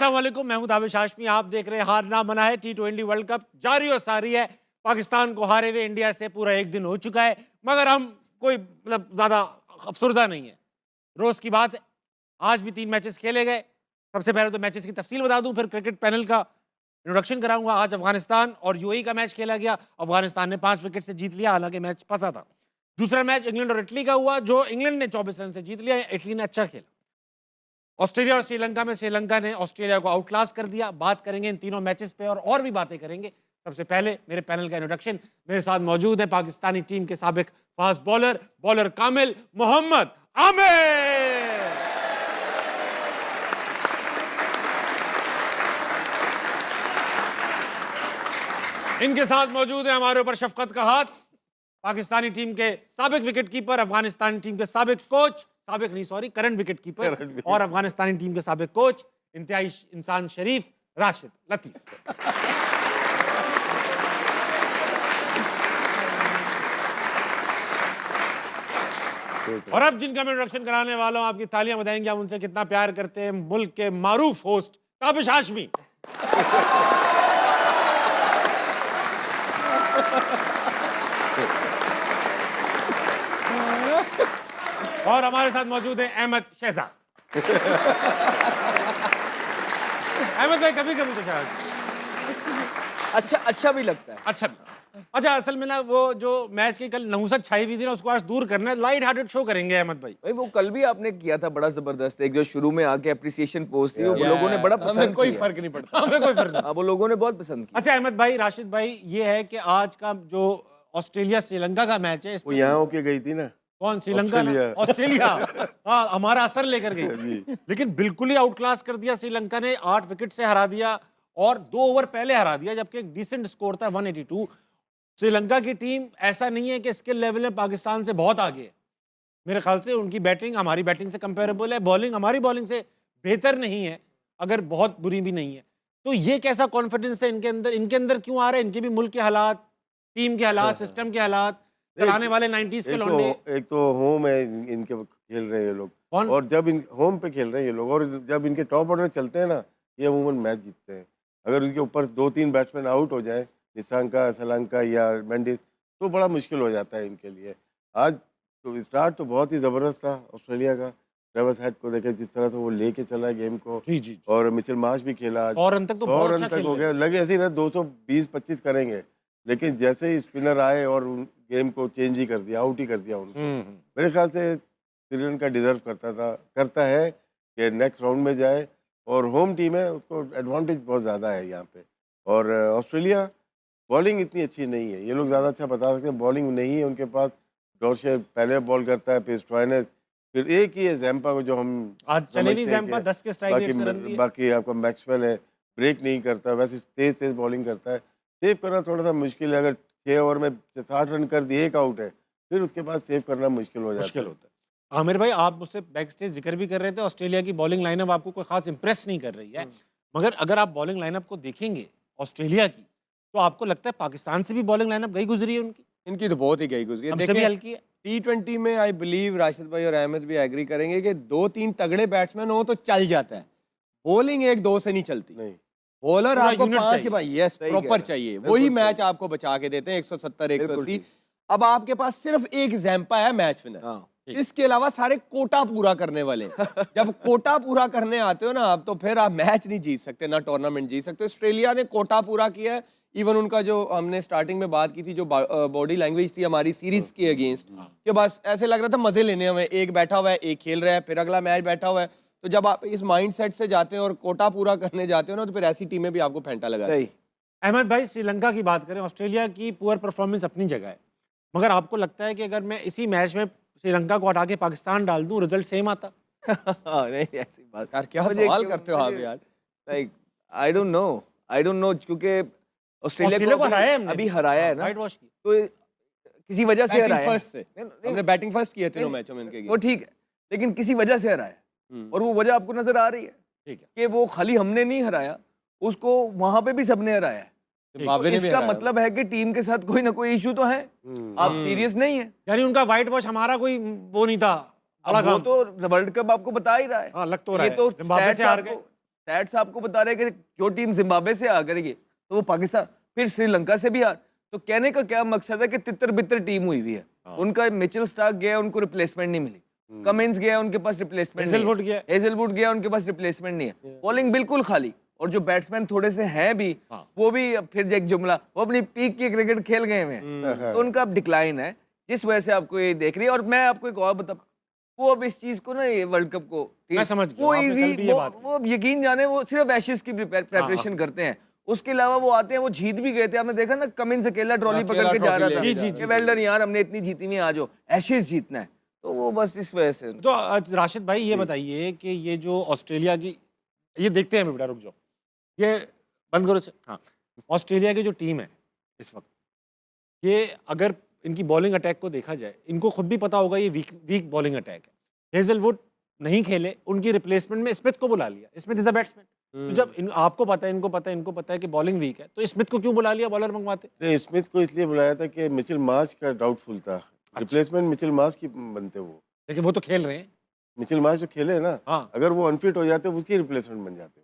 अस्सलाम वालेकुम, मैं हूं दाविश हाशमी। आप देख रहे हैं हार ना मना है। T20 वर्ल्ड कप जारी और सारी है। पाकिस्तान को हारे हुए इंडिया से पूरा एक दिन हो चुका है, मगर हम कोई मतलब ज्यादा अफसरदा नहीं है। रोज की बात है, आज भी 3 मैचेस खेले गए। सबसे पहले तो मैचेस की तफसील बता दूं, फिर क्रिकेट पैनल का इंट्रोडक्शन कराऊंगा। आज अफगानिस्तान और यूएई का मैच खेला गया। अफगानिस्तान ने 5 विकेट से जीत लिया, हालांकि मैच फंसा था। दूसरा मैच इंग्लैंड और इटली का हुआ, जो इंग्लैंड ने 24 रन से जीत लिया, इटली ने अच्छा खेला। ऑस्ट्रेलिया और श्रीलंका में श्रीलंका ने ऑस्ट्रेलिया को आउटक्लास कर दिया। बात करेंगे इन तीनों मैचेस पे और भी बातें करेंगे। सबसे पहले मेरे पैनल का इंट्रोडक्शन, मेरे साथ मौजूद है पाकिस्तानी टीम के साबिक फास्ट बॉलर कामिल मोहम्मद आमिर। इनके साथ मौजूद है हमारे ऊपर शफकत का हाथ, पाकिस्तानी टीम के साबिक विकेट कीपर, अफगानिस्तान टीम के साबिक कोच, करंट विकेट कीपर और अफगानिस्तानी टीम के साबिक कोच, इंतहाई इंसान शरीफ राशिद लतीफ। और अब जिनका मैं इंट्रोडक्शन कराने वाला हूं, आपकी तालियां बधाएंगे आप उनसे कितना प्यार करते हैं, मुल्क के मारूफ होस्ट ताबिश हाशमी। और हमारे साथ मौजूद है अहमद शहजाद। अहमद भाई कभी कभी तो अच्छा भी लगता है। अच्छा, असल में ना वो जो मैच की कल नहुसत छाई हुई थी ना, उसको आज दूर करना है। लाइट हार्टेड शो करेंगे अहमद भाई। भाई वो कल भी आपने किया था, बड़ा जबरदस्त। एक जो शुरू में आके अप्रिसिएशन पोस्ट थी, वो लोगों ने बड़ा पसंद किया। कोई फर्क नहीं पड़ता, हमें कोई फर्क नहीं। वो लोगों ने बहुत पसंद किया। अच्छा अहमद भाई, राशिद भाई, ये है कि आज का जो ऑस्ट्रेलिया श्रीलंका का मैच है, वो यहाँ होके गई थी ना। कौन? श्रीलंका? ऑस्ट्रेलिया। हाँ, हमारा असर लेकर गई, लेकिन बिल्कुल ही आउट क्लास कर दिया श्रीलंका ने। 8 विकेट से हरा दिया और 2 ओवर पहले हरा दिया, जबकि एक डिसेंट स्कोर था 182। श्रीलंका की टीम ऐसा नहीं है कि स्किल लेवल में पाकिस्तान से बहुत आगे है। मेरे ख्याल से उनकी बैटिंग हमारी बैटिंग से कंपेरेबल है, बॉलिंग हमारी बॉलिंग से बेहतर नहीं है, अगर बहुत बुरी भी नहीं है। तो ये कैसा कॉन्फिडेंस है इनके अंदर क्यों आ रहा है? इनके भी मुल्क के हालात, टीम के हालात, सिस्टम के हालात, चलाने वाले 90s के लौंडे। एक तो होम है इनके, खेल रहे हैं ये लोग, और जब इन होम पे खेल रहे हैं ये लोग, और जब इनके टॉप ऑर्डर चलते हैं ना, ये अमूमन मैच जीतते हैं। अगर उनके ऊपर 2-3 बैट्समैन आउट हो जाए, निशांका, सलंका या मेंडिस, तो बड़ा मुश्किल हो जाता है इनके लिए। आज तो स्टार्ट तो बहुत ही ज़बरदस्त था ऑस्ट्रेलिया का। ट्रेविस हेड को देखे जिस तरह से वो लेके चला है गेम को, जी। और मिचेल मार्श भी खेला आज, और रन तक तो बहुत अच्छा खेल हो गया। लगे ऐसे ही ना 220-25 करेंगे, लेकिन जैसे ही स्पिनर आए और गेम को चेंज ही कर दिया, आउट ही कर दिया उनको। मेरे ख्याल से श्रीलंका डिजर्व करता है कि नेक्स्ट राउंड में जाए, और होम टीम है, उसको एडवांटेज बहुत ज़्यादा है यहाँ पे। और ऑस्ट्रेलिया बॉलिंग इतनी अच्छी नहीं है, ये लोग ज़्यादा अच्छा बता सकते हैं। बॉलिंग नहीं है उनके पास। डॉर्शे पहले बॉल करता है, फिर स्टॉइनिस, फिर एक ही है जैम्पा को, जो हम आज चले नहीं जैम्पा 10 के स्ट्राइक रेट से रन दिए। बाकी आपका मैक्सवेल है, ब्रेक नहीं करता, वैसे तेज बॉलिंग करता है। सेव करना थोड़ा सा मुश्किल है। अगर 6 ओवर में 60 रन कर दिए, एक आउट है, फिर उसके बाद सेव करना मुश्किल हो जाता है। आमिर भाई, आप मुझसे बैक स्टेज जिक्र भी कर रहे थे, ऑस्ट्रेलिया की बॉलिंग लाइनअप आपको कोई खास इंप्रेस नहीं कर रही है, मगर अगर आप बॉलिंग लाइनअप को देखेंगे ऑस्ट्रेलिया की, तो आपको लगता है पाकिस्तान से भी बॉलिंग लाइनअप गई गुजरी है उनकी? इनकी तो बहुत ही गई गुजरी है। देखिए हल्की है। T20 में आई बिलीव राशिद भाई और अहमद भी एग्री करेंगे कि 2-3 तगड़े बैट्समैन हो तो चल जाता है, बॉलिंग 1-2 से नहीं चलती। नहीं, बॉलर आपको 5 के बाद यस प्रॉपर चाहिए, वही मैच आपको बचा के देते हैं 170-180। अब आपके पास सिर्फ एक जैम्पा है मैच विनर, इसके अलावा सारे कोटा पूरा करने वाले। जब कोटा पूरा करने आते हो ना आप, तो फिर आप मैच नहीं जीत सकते, ना टूर्नामेंट जीत सकते। ऑस्ट्रेलिया ने कोटा पूरा किया है। इवन उनका जो हमने स्टार्टिंग में बात की थी, जो बॉडी लैंग्वेज थी हमारी सीरीज के अगेंस्ट, कि बस ऐसे लग रहा था मजे लेने हमें, एक बैठा हुआ है, एक खेल रहा है, फिर अगला मैच बैठा हुआ है। तो जब आप इस माइंड सेट से जाते हैं और कोटा पूरा करने जाते हो ना, तो फिर ऐसी टीमें भी आपको फेंटा लगा। अहमद भाई, श्रीलंका की बात करें, ऑस्ट्रेलिया की पुअर परफॉर्मेंस अपनी जगह है, मगर आपको लगता है कि अगर मैं इसी मैच में श्रीलंका को हटा के पाकिस्तान डाल दूं, रिजल्ट सेम आता? नहीं, ऐसी बात यार, क्या सवाल करते हो आप यार। लाइक आई डोंट नो, क्योंकि ऑस्ट्रेलिया को अभी हराया है ना, तो किसी वजह से हराया है। हमने बैटिंग फर्स्ट किए तीनों मैचों में इनके, वो ठीक है, लेकिन किसी वजह से हराया है, और वो वजह आपको नजर आ रही है कि वो खाली हमने नहीं हराया, उसको वहां पे भी सबने हराया है। तो इसका मतलब है कि टीम के साथ कोई ना कोई इशू तो है, आप सीरियस नहीं है। यानी उनका व्हाइट वॉश हमारा कोई वो नहीं था, वो तो वर्ल्ड कप आपको बता ही रहा है। लग तो रहा है, ये तो जिम्बाब्वे से हार गए। स्टैट्स आपको बता रहे हैं कि जो टीम जिम्बाब्वे से आ करेगी तो वो पाकिस्तान, फिर श्रीलंका से भी हार। तो कहने का क्या मकसद है कि तितर बितर टीम हुई हुई है। उनका मिचेल स्टार्क गया, उनको रिप्लेसमेंट नहीं मिली। कमिंस गया, उनके पास रिप्लेसमेंट नहीं है। हेजलवुड गया, उनके पास रिप्लेसमेंट नहीं है। बॉलिंग बिल्कुल खाली, और जो बैट्समैन थोड़े से हैं भी, वो भी फिर एक जुमला, वो अपनी पीक की क्रिकेट खेल गए हैं, तो उनका अब डिक्लाइन है, जिस वजह से आपको ये देख रही है। और मैं आपको एक और बता, वो अब इस चीज को ना, ये वर्ल्ड कप को मैं समझ गया, वो इजी, वो यकीन जाने वो सिर्फ एशेज की प्रिपरेशन करते हैं। उसके अलावा वो आते हैं, वो जीत भी गए थे, आपने देखा ना, कमिंस अकेला ट्रॉली पकड़ के जा रहा था, वेल डन यार, हमने इतनी जीती नहीं, आज एशेज जीतना है। तो वो बस इस वजह से। तो राशिद भाई ये बताइए कि ये जो ऑस्ट्रेलिया की, ये देखते हैं बेटा, रुक जाओ, ये बंद करो। हाँ, ऑस्ट्रेलिया की जो टीम है इस वक्त, ये अगर इनकी बॉलिंग अटैक को देखा जाए, इनको खुद भी पता होगा ये वीक बॉलिंग अटैक है। हेजलवुड नहीं खेले, उनकी रिप्लेसमेंट में स्मिथ को बुला लिया। Smith is a batsman. तो जब आपको पता है, इनको पता है कि बॉलिंग वीक है, तो स्मिथ को क्यों बुला लिया? बॉलर मंगवाते। नहीं, स्मिथ को इसलिए बुलाया था कि मिचेल मार्श का डाउटफुल था। रिप्लेसमेंट मिचेल मार्श की बनते वो, लेकिन वो तो खेल रहे हैं। मिचेल मार्श जो खेले ना, अगर वो अनफिट हो जाते उसकी रिप्लेसमेंट बन जाते।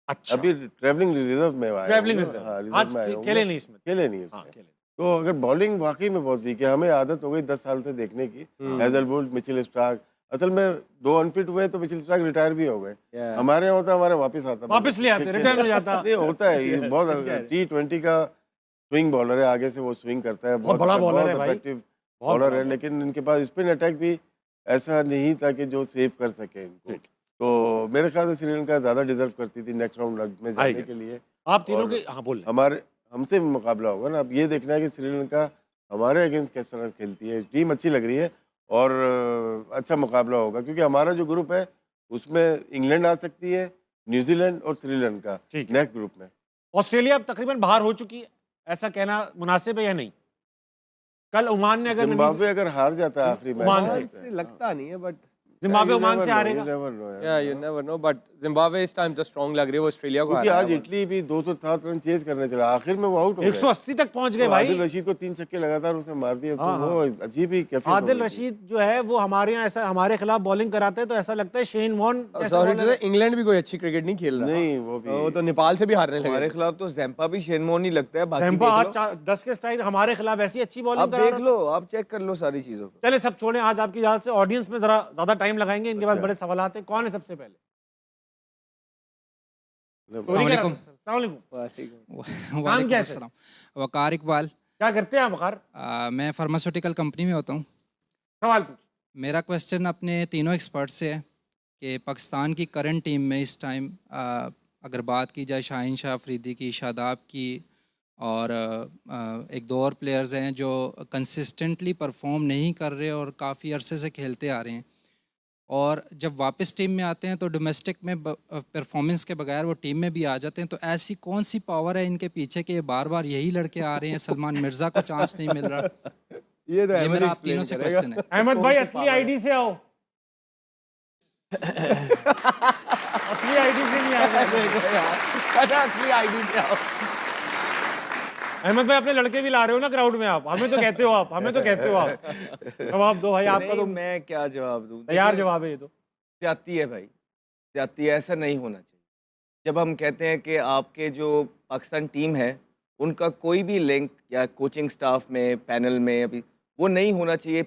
अच्छा, अभी ट्रैवलिंग रिजर्व में आए, ट्रैवलिंग रिजर्व आज खेले नहीं इसमें, खेले नहीं उसमें। तो अगर बॉलिंग वाकई में बहुत वीक है, हमें आदत हो गई 10 साल से देखने की, हेजलवुड, मिचेल स्टार्क। असल में 2 अनफिट हुए तो मिचेल स्टार्क रिटायर भी हो गए। हमारे यहाँ होता, हमारे वापस आता, वापस ले आते, रिटर्न हो जाता। नहीं होता है, ये बहुत T20 का स्विंग बॉलर है, आगे से वो स्विंग करता है, बहुत बड़ा बॉलर है भाई, इफेक्टिव बॉलर है। लेकिन इनके पास स्पिन अटैक भी ऐसा नहीं था कि जो सेव कर सके इनको। तो मेरे ख्याल से श्रीलंका ज़्यादा डिजर्व करती थी नेक्स्ट राउंड में जाने के लिए। आप तीनों के, हाँ बोल, हमारे हमसे भी मुकाबला होगा ना। अब ये देखना है कि श्रीलंका हमारे अगेंस्ट किस तरह खेलती है। टीम अच्छी लग रही है और अच्छा मुकाबला होगा, क्योंकि हमारा जो ग्रुप है उसमें इंग्लैंड आ सकती है, न्यूजीलैंड और श्रीलंका नेक्स्ट ग्रुप में। ऑस्ट्रेलिया अब तकरीबन बाहर हो चुकी है, ऐसा कहना मुनासिब है या नहीं? कल ओमान ने अगर जिम्बाब्वे अगर हार जाता है आखिरी मैच से लगता नहीं है, बट जिम्बाब्वे ओमान से हारेगा। you never know, but Zimbabwe इस टाइम तो स्ट्रांग लग रही है, वो ऑस्ट्रेलिया को क्योंकि आज इटली भी 207 रन चेज करने चला, आखिर में वो आउट हो गया। 180 तक पहुंच गए भाई। आदिल रशीद को 3 छक्के लगातार उसने मार दिए। तो वो अजीब ही कैफियत। आदिल रशीद जो है वो हमारे यहाँ ऐसा हमारे खिलाफ बॉलिंग कराते हैं तो ऐसा लगता है शेन वॉर्न। सॉरी टू से, इंग्लैंड भी कोई अच्छी क्रिकेट नहीं खेल रहा। नहीं, वो तो नेपाल से भी हारने लगे। हमारे खिलाफ तो जैम्पा भी शेन वॉर्न ही लगता है। जैम्पा आज 10 के स्ट्राइक, हमारे खिलाफ ऐसी अच्छी बॉलिंग आप देख लो, आप चेक कर लो सारी चीजों को। चले सब छोड़े, आज आपकी इजाजत से ऑडियंस में जरा ज्यादा टाइम लगाएंगे, इनके पास बड़े सवाल हैं। कौन है सबसे पहले? वकार इकबाल। क्या करते हैं आप वकार? मैं फार्मास्यूटिकल कंपनी में होता हूँ। सवाल पूछ। मेरा क्वेश्चन अपने तीनों एक्सपर्ट से है कि पाकिस्तान की करंट टीम में इस टाइम अगर बात की जाए शाहीन शाह अफरीदी की, शादाब की, और एक दो और प्लेयर्स हैं जो कंसिस्टेंटली परफॉर्म नहीं कर रहे और काफ़ी अरसे से खेलते आ रहे हैं, और जब वापस टीम में आते हैं तो डोमेस्टिक में परफॉर्मेंस के बगैर वो टीम में भी आ जाते हैं। तो ऐसी कौन सी पावर है इनके पीछे कि बार बार यही लड़के आ रहे हैं? सलमान मिर्जा को चांस नहीं मिल रहा। ये मेरा आप तीनों से क्वेश्चन है। अहमद भाई असली आईडी से आओ। असली आईडी से नहीं आ रहा। असली आईडी से आओ। अहमद भाई अपने लड़के भी ला रहे हो ना क्राउड में आप? हमें तो कहते हो आप, हमें तो कहते हो आप। जवाब दो भाई, आपका तो। मैं क्या जवाब दूं? तैयार जवाब है ये तो। जाती है भाई, जाती है, ऐसा नहीं होना चाहिए। जब हम कहते हैं कि आपके जो पाकिस्तान टीम है उनका कोई भी लिंक या कोचिंग स्टाफ में, पैनल में, अभी वो नहीं होना चाहिए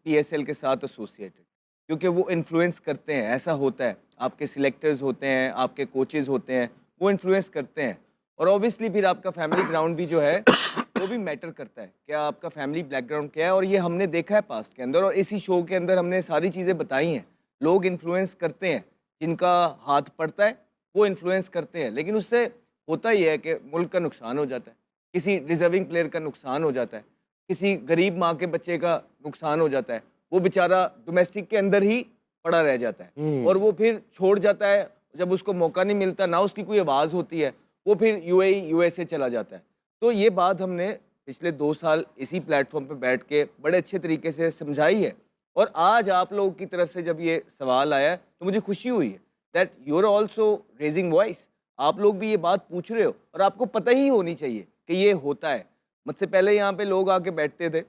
PSL के साथ एसोसिएटेड, क्योंकि वो इन्फ्लुएंस करते हैं। ऐसा होता है, आपके सिलेक्टर्स होते हैं, आपके कोचेज़ होते हैं, वो इन्फ्लुएंस करते हैं। और ऑब्वियसली फिर आपका फैमिली ग्राउंड भी जो है वो भी मैटर करता है, क्या आपका फैमिली बैकग्राउंड क्या है। और ये हमने देखा है पास्ट के अंदर, और इसी शो के अंदर हमने सारी चीज़ें बताई हैं। लोग इन्फ्लुएंस करते हैं, जिनका हाथ पड़ता है वो इन्फ्लुएंस करते हैं, लेकिन उससे होता ही है कि मुल्क का नुकसान हो जाता है, किसी डिजर्विंग प्लेयर का नुकसान हो जाता है, किसी गरीब माँ के बच्चे का नुकसान हो जाता है। वो बेचारा डोमेस्टिक के अंदर ही पड़ा रह जाता है और वो फिर छोड़ जाता है। जब उसको मौका नहीं मिलता, ना उसकी कोई आवाज़ होती है, वो फिर UAE USA चला जाता है। तो ये बात हमने पिछले 2 साल इसी प्लेटफॉर्म पे बैठ के बड़े अच्छे तरीके से समझाई है। और आज आप लोगों की तरफ से जब ये सवाल आया तो मुझे खुशी हुई है that you are also raising voice. आप लोग भी ये बात पूछ रहे हो और आपको पता ही होनी चाहिए कि ये होता है। मुझसे पहले यहाँ पे लोग आके बैठते थे,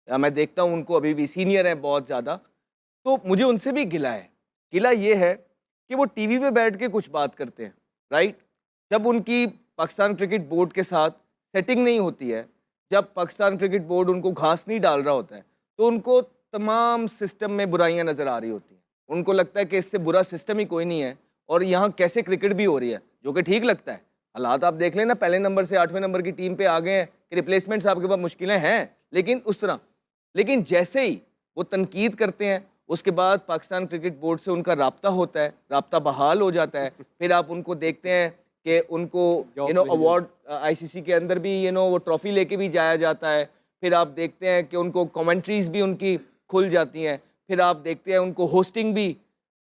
मैं देखता हूँ उनको, अभी भी सीनियर हैं बहुत ज़्यादा, तो मुझे उनसे भी गिला है। गिला ये है कि वो टीवी पे बैठ के कुछ बात करते हैं राइट? जब उनकी पाकिस्तान क्रिकेट बोर्ड के साथ सेटिंग नहीं होती है, जब पाकिस्तान क्रिकेट बोर्ड उनको घास नहीं डाल रहा होता है, तो उनको तमाम सिस्टम में बुराइयां नज़र आ रही होती हैं। उनको लगता है कि इससे बुरा सिस्टम ही कोई नहीं है और यहाँ कैसे क्रिकेट भी हो रही है, जो कि ठीक लगता है। हालात आप देख लेना, पहले नंबर से 8वें नंबर की टीम पे आ गए हैं कि रिप्लेसमेंट्स आपके पास मुश्किलें हैं, लेकिन उस तरह। लेकिन जैसे ही वो तनकीद करते हैं, उसके बाद पाकिस्तान क्रिकेट बोर्ड से उनका राब्ता होता है, राब्ता बहाल हो जाता है, फिर आप उनको देखते हैं कि उनको अवार्ड आईसीसी के अंदर भी वो ट्रॉफी लेके भी जाया जाता है। फिर आप देखते हैं कि उनको कमेंट्रीज भी उनकी खुल जाती हैं, फिर आप देखते हैं उनको होस्टिंग भी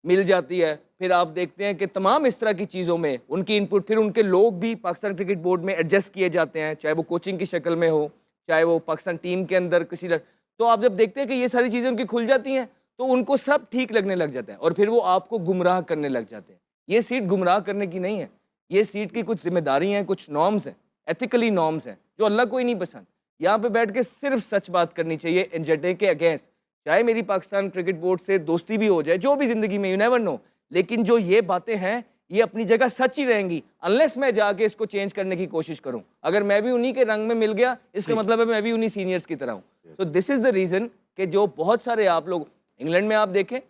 मिल जाती है, फिर आप देखते हैं कि तमाम इस तरह की चीज़ों में उनकी इनपुट, फिर उनके लोग भी पाकिस्तान क्रिकेट बोर्ड में एडजस्ट किए जाते हैं, चाहे वो कोचिंग की शक्ल में हो, चाहे वो पाकिस्तान टीम के अंदर किसी तो आप जब देखते हैं कि ये सारी चीज़ें उनकी खुल जाती हैं तो उनको सब ठीक लगने लग जाता है और फिर वो आपको गुमराह करने लग जाते हैं। ये सीट गुमराह करने की नहीं है, ये सीट की कुछ जिम्मेदारी हैं, कुछ नॉर्म्स हैं, एथिकली नॉर्म्स हैं जो अल्लाह को ही नहीं पसंद। यहाँ पे बैठ के सिर्फ सच बात करनी चाहिए एजेंडे के अगेंस्ट, चाहे मेरी पाकिस्तान क्रिकेट बोर्ड से दोस्ती भी हो जाए, जो भी ज़िंदगी में, यू नेवर नो, लेकिन जो ये बातें हैं ये अपनी जगह सच ही रहेंगी अनलेस मैं जाके इसको चेंज करने की कोशिश करूं। अगर मैं भी उन्हीं के रंग में मिल गया, इसका मतलब है मैं भी उन्हीं सीनियर्स की तरह हूं। तो दिस इज़ द रीज़न कि जो बहुत सारे आप लोग इंग्लैंड में आप देखें,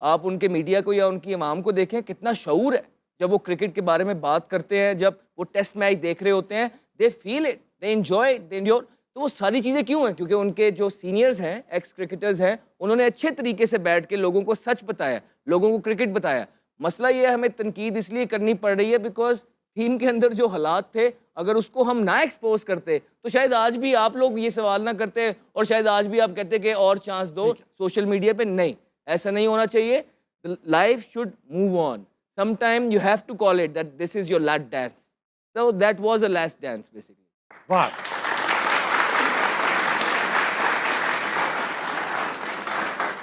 आप उनके मीडिया को या उनकी इमाम को देखें, कितना शऊर है जब वो क्रिकेट के बारे में बात करते हैं, जब वो टेस्ट मैच देख रहे होते हैं, they feel it, they enjoy it, they enjoy. तो वो सारी चीज़ें क्यों हैं? क्योंकि उनके जो सीनियर्स हैं, एक्स क्रिकेटर्स हैं, उन्होंने अच्छे तरीके से बैठ के लोगों को सच बताया, लोगों को क्रिकेट बताया। मसला ये है, हमें तनकीद इसलिए करनी पड़ रही है बिकॉज टीम के अंदर जो हालात थे, अगर उसको हम ना एक्सपोज करते तो शायद आज भी आप लोग ये सवाल ना करते और शायद आज भी आप कहते कि और चांस दो सोशल मीडिया पे। नहीं, ऐसा नहीं होना चाहिए। Life should move on. Sometime you have to call it that this is your last dance. So that was a last dance basically. वाह।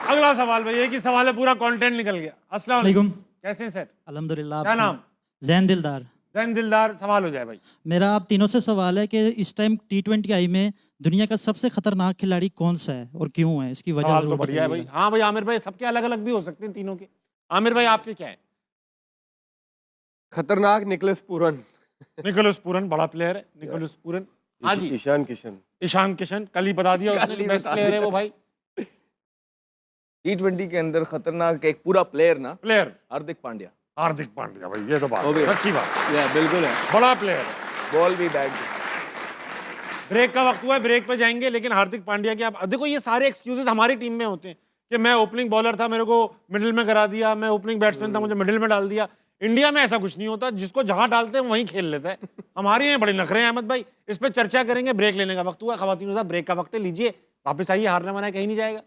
अगला सवाल भाई, एक ही सवाल है, पूरा कंटेंट निकल गया। अस्सलाम वालेकुम, कैसे हैं सर? अल्हम्दुलिल्लाह। क्या नाम? जैन दिलदार। जैन दिलदार, सवाल हो जाए भाई। मेरा आप तीनों से सवाल है कि इस टाइम T20 आई में दुनिया का सबसे खतरनाक खिलाड़ी कौन सा है और क्यों है, इसकी वजह सवाल तो बढ़िया है भाई। हाँ भाई आमिर भाई, सबके अलग अलग भी हो सकते हैं तीनों के। आमिर भाई आपके क्या है? खतरनाक निकोलस पूरन। निकोलस पूरन बड़ा प्लेयर है, निकोलस पूरन। हाँ जी, ईशान किशन। ईशान किशन कल ही बता दिया उसने, बेस्ट प्लेयर है वो भाई। T20 के अंदर खतरनाक एक पूरा प्लेयर ना, प्लेयर हार्दिक पांड्या। हार्दिक पांड्या भाई, ये तो बात हो गया। अच्छी बात, बिल्कुल है, बड़ा प्लेयर है। बॉल भी बैट भी। ब्रेक का वक्त हुआ है, ब्रेक पे जाएंगे, लेकिन हार्दिक पांड्या की आप देखो, ये सारे एक्सक्यूजेस हमारी टीम में होते हैं कि मैं ओपनिंग बॉलर था, मेरे को मिडिल में करा दिया, मैं ओपनिंग बैट्समैन था, मुझे मिडिल में डाल दिया। इंडिया में ऐसा कुछ नहीं होता, जिसको जहां डालते हैं वहीं खेल लेता है। हमारे यहाँ बड़े नखरे हैं अहमद भाई, इस पर चर्चा करेंगे। ब्रेक लेने का वक्त हुआ खवातीन साहब, ब्रेक का वक्त है, लीजिए, वापस आइए, हारना मना कहीं नहीं जाएगा।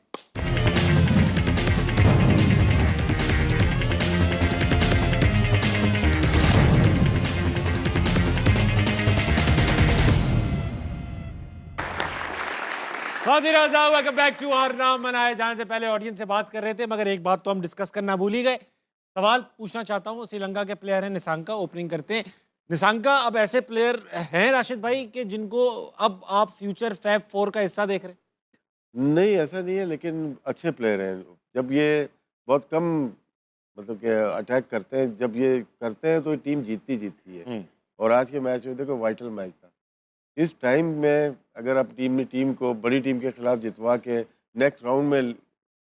वेलकम बैक टू हार ना मनाए। जाने से पहले ऑडियंस से बात कर रहे थे, मगर एक बात तो हम डिस्कस करना भूल ही गए। सवाल पूछना चाहता हूँ, श्रीलंका के प्लेयर हैं निसांका, ओपनिंग करते हैं। निसांका अब ऐसे प्लेयर हैं राशिद भाई कि जिनको अब आप फ्यूचर फैब 4 का हिस्सा देख रहे हैं? नहीं, ऐसा नहीं है, लेकिन अच्छे प्लेयर हैं। जब ये बहुत कम मतलब कि अटैक करते हैं, जब ये करते हैं तो टीम जीतती है। और आज के मैच में देखो, वाइटल मैच था। इस टाइम में अगर आप टीम को बड़ी टीम के खिलाफ जितवा के नेक्स्ट राउंड में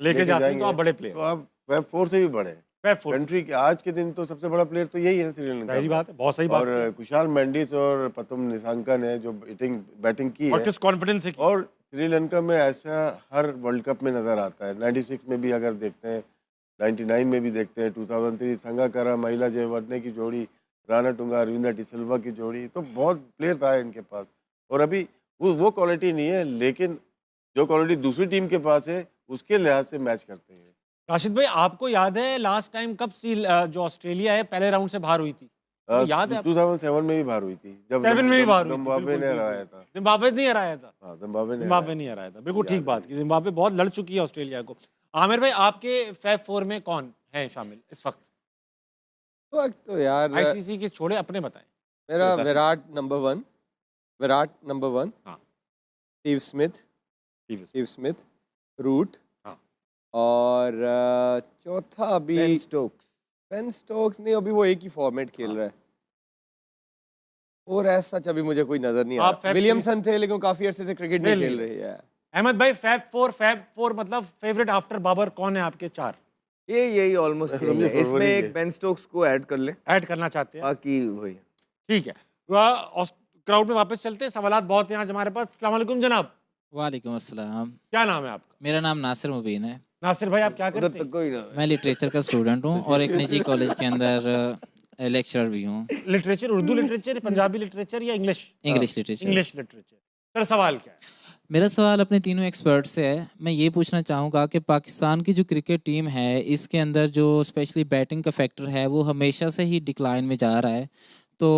लेके जाते हैं तो आप बड़े प्लेयर, तो आप फैब 4 से भी बड़े हैं। कंट्री के आज के दिन तो सबसे बड़ा प्लेयर तो यही है श्रीलंका। सही बात है, बहुत सही बात। और कुशाल मेंडिस और पतुम निसांका ने जो बैटिंग की और है, किस कॉन्फिडेंस से की। और श्रीलंका में ऐसा हर वर्ल्ड कप में नजर आता है। 96 में भी अगर देखते हैं, 99 में भी देखते हैं, 2003 संगाकारा महिला जयवर्धने की जोड़ी, राणा टुंगा अरविंदा डिसिल्वा की जोड़ी, तो बहुत प्लेयर था इनके पास। और अभी वो क्वालिटी नहीं है, लेकिन जो क्वालिटी दूसरी टीम के पास है उसके लिहाज से मैच करते हैं। राशिद भाई, आपको याद है लास्ट टाइम कब जो ऑस्ट्रेलिया है पहले राउंड से बाहर हुई थी? याद है? 2007 में भी बाहर हुई थी, जब 7 में भी बाहर हुई थी। जिम्बाब्वे ने हराया था। जिम्बाब्वे नहीं हराया था। हाँ, जिम्बाब्वे नहीं हराया था, बिल्कुल ठीक बात की। जिम्बाब्वे बहुत लड़ चुकी है ऑस्ट्रेलिया को। आमिर भाई, आपके फैब 4 में कौन है शामिल इस वक्त? तो यार आईसीसी के छोड़े, अपने बताएं। मेरा विराट नंबर 1, हाँ। स्टीव स्मिथ, रूट, हाँ। और चौथा अभी बेन स्टोक्स नहीं, अभी वो एक ही फॉर्मेट खेल रहा है। और ऐसा अभी मुझे कोई नजर नहीं आ आप रहा। विलियमसन थे लेकिन काफी अरसे से क्रिकेट नहीं खेल रहे हैं। अहमद भाई फैब फोर मतलब फेवरेट आफ्टर बाबर कौन है आपके? 4 यही ऑलमोस्ट समझिए इसमें फरवरी एक के। बेन स्टोक्स को ऐड कर ले, ऐड करना चाहते हैं? बाकी वही। ठीक है, क्राउड में वापस चलते हैं, सवालात बहुत हैं आज हमारे पास। अस्सलाम वालेकुम जनाब। वालेकुम अस्सलाम। क्या नाम है आपका? मेरा नाम नासिर मुबीन है। नासिर भाई आप क्या उधर करते तक हैं? कोई ना। मैं लिटरेचर का स्टूडेंट हूँ और एक निजी कॉलेज के अंदर लेक्चरर भी हूँ। Literature, Urdu literature, Punjabi literature या English? English literature. English literature. Sir सवाल क्या है? मेरा सवाल अपने तीनों एक्सपर्ट से है। मैं ये पूछना चाहूँगा कि पाकिस्तान की जो क्रिकेट टीम है इसके अंदर जो स्पेशली बैटिंग का फैक्टर है वो हमेशा से ही डिक्लाइन में जा रहा है। तो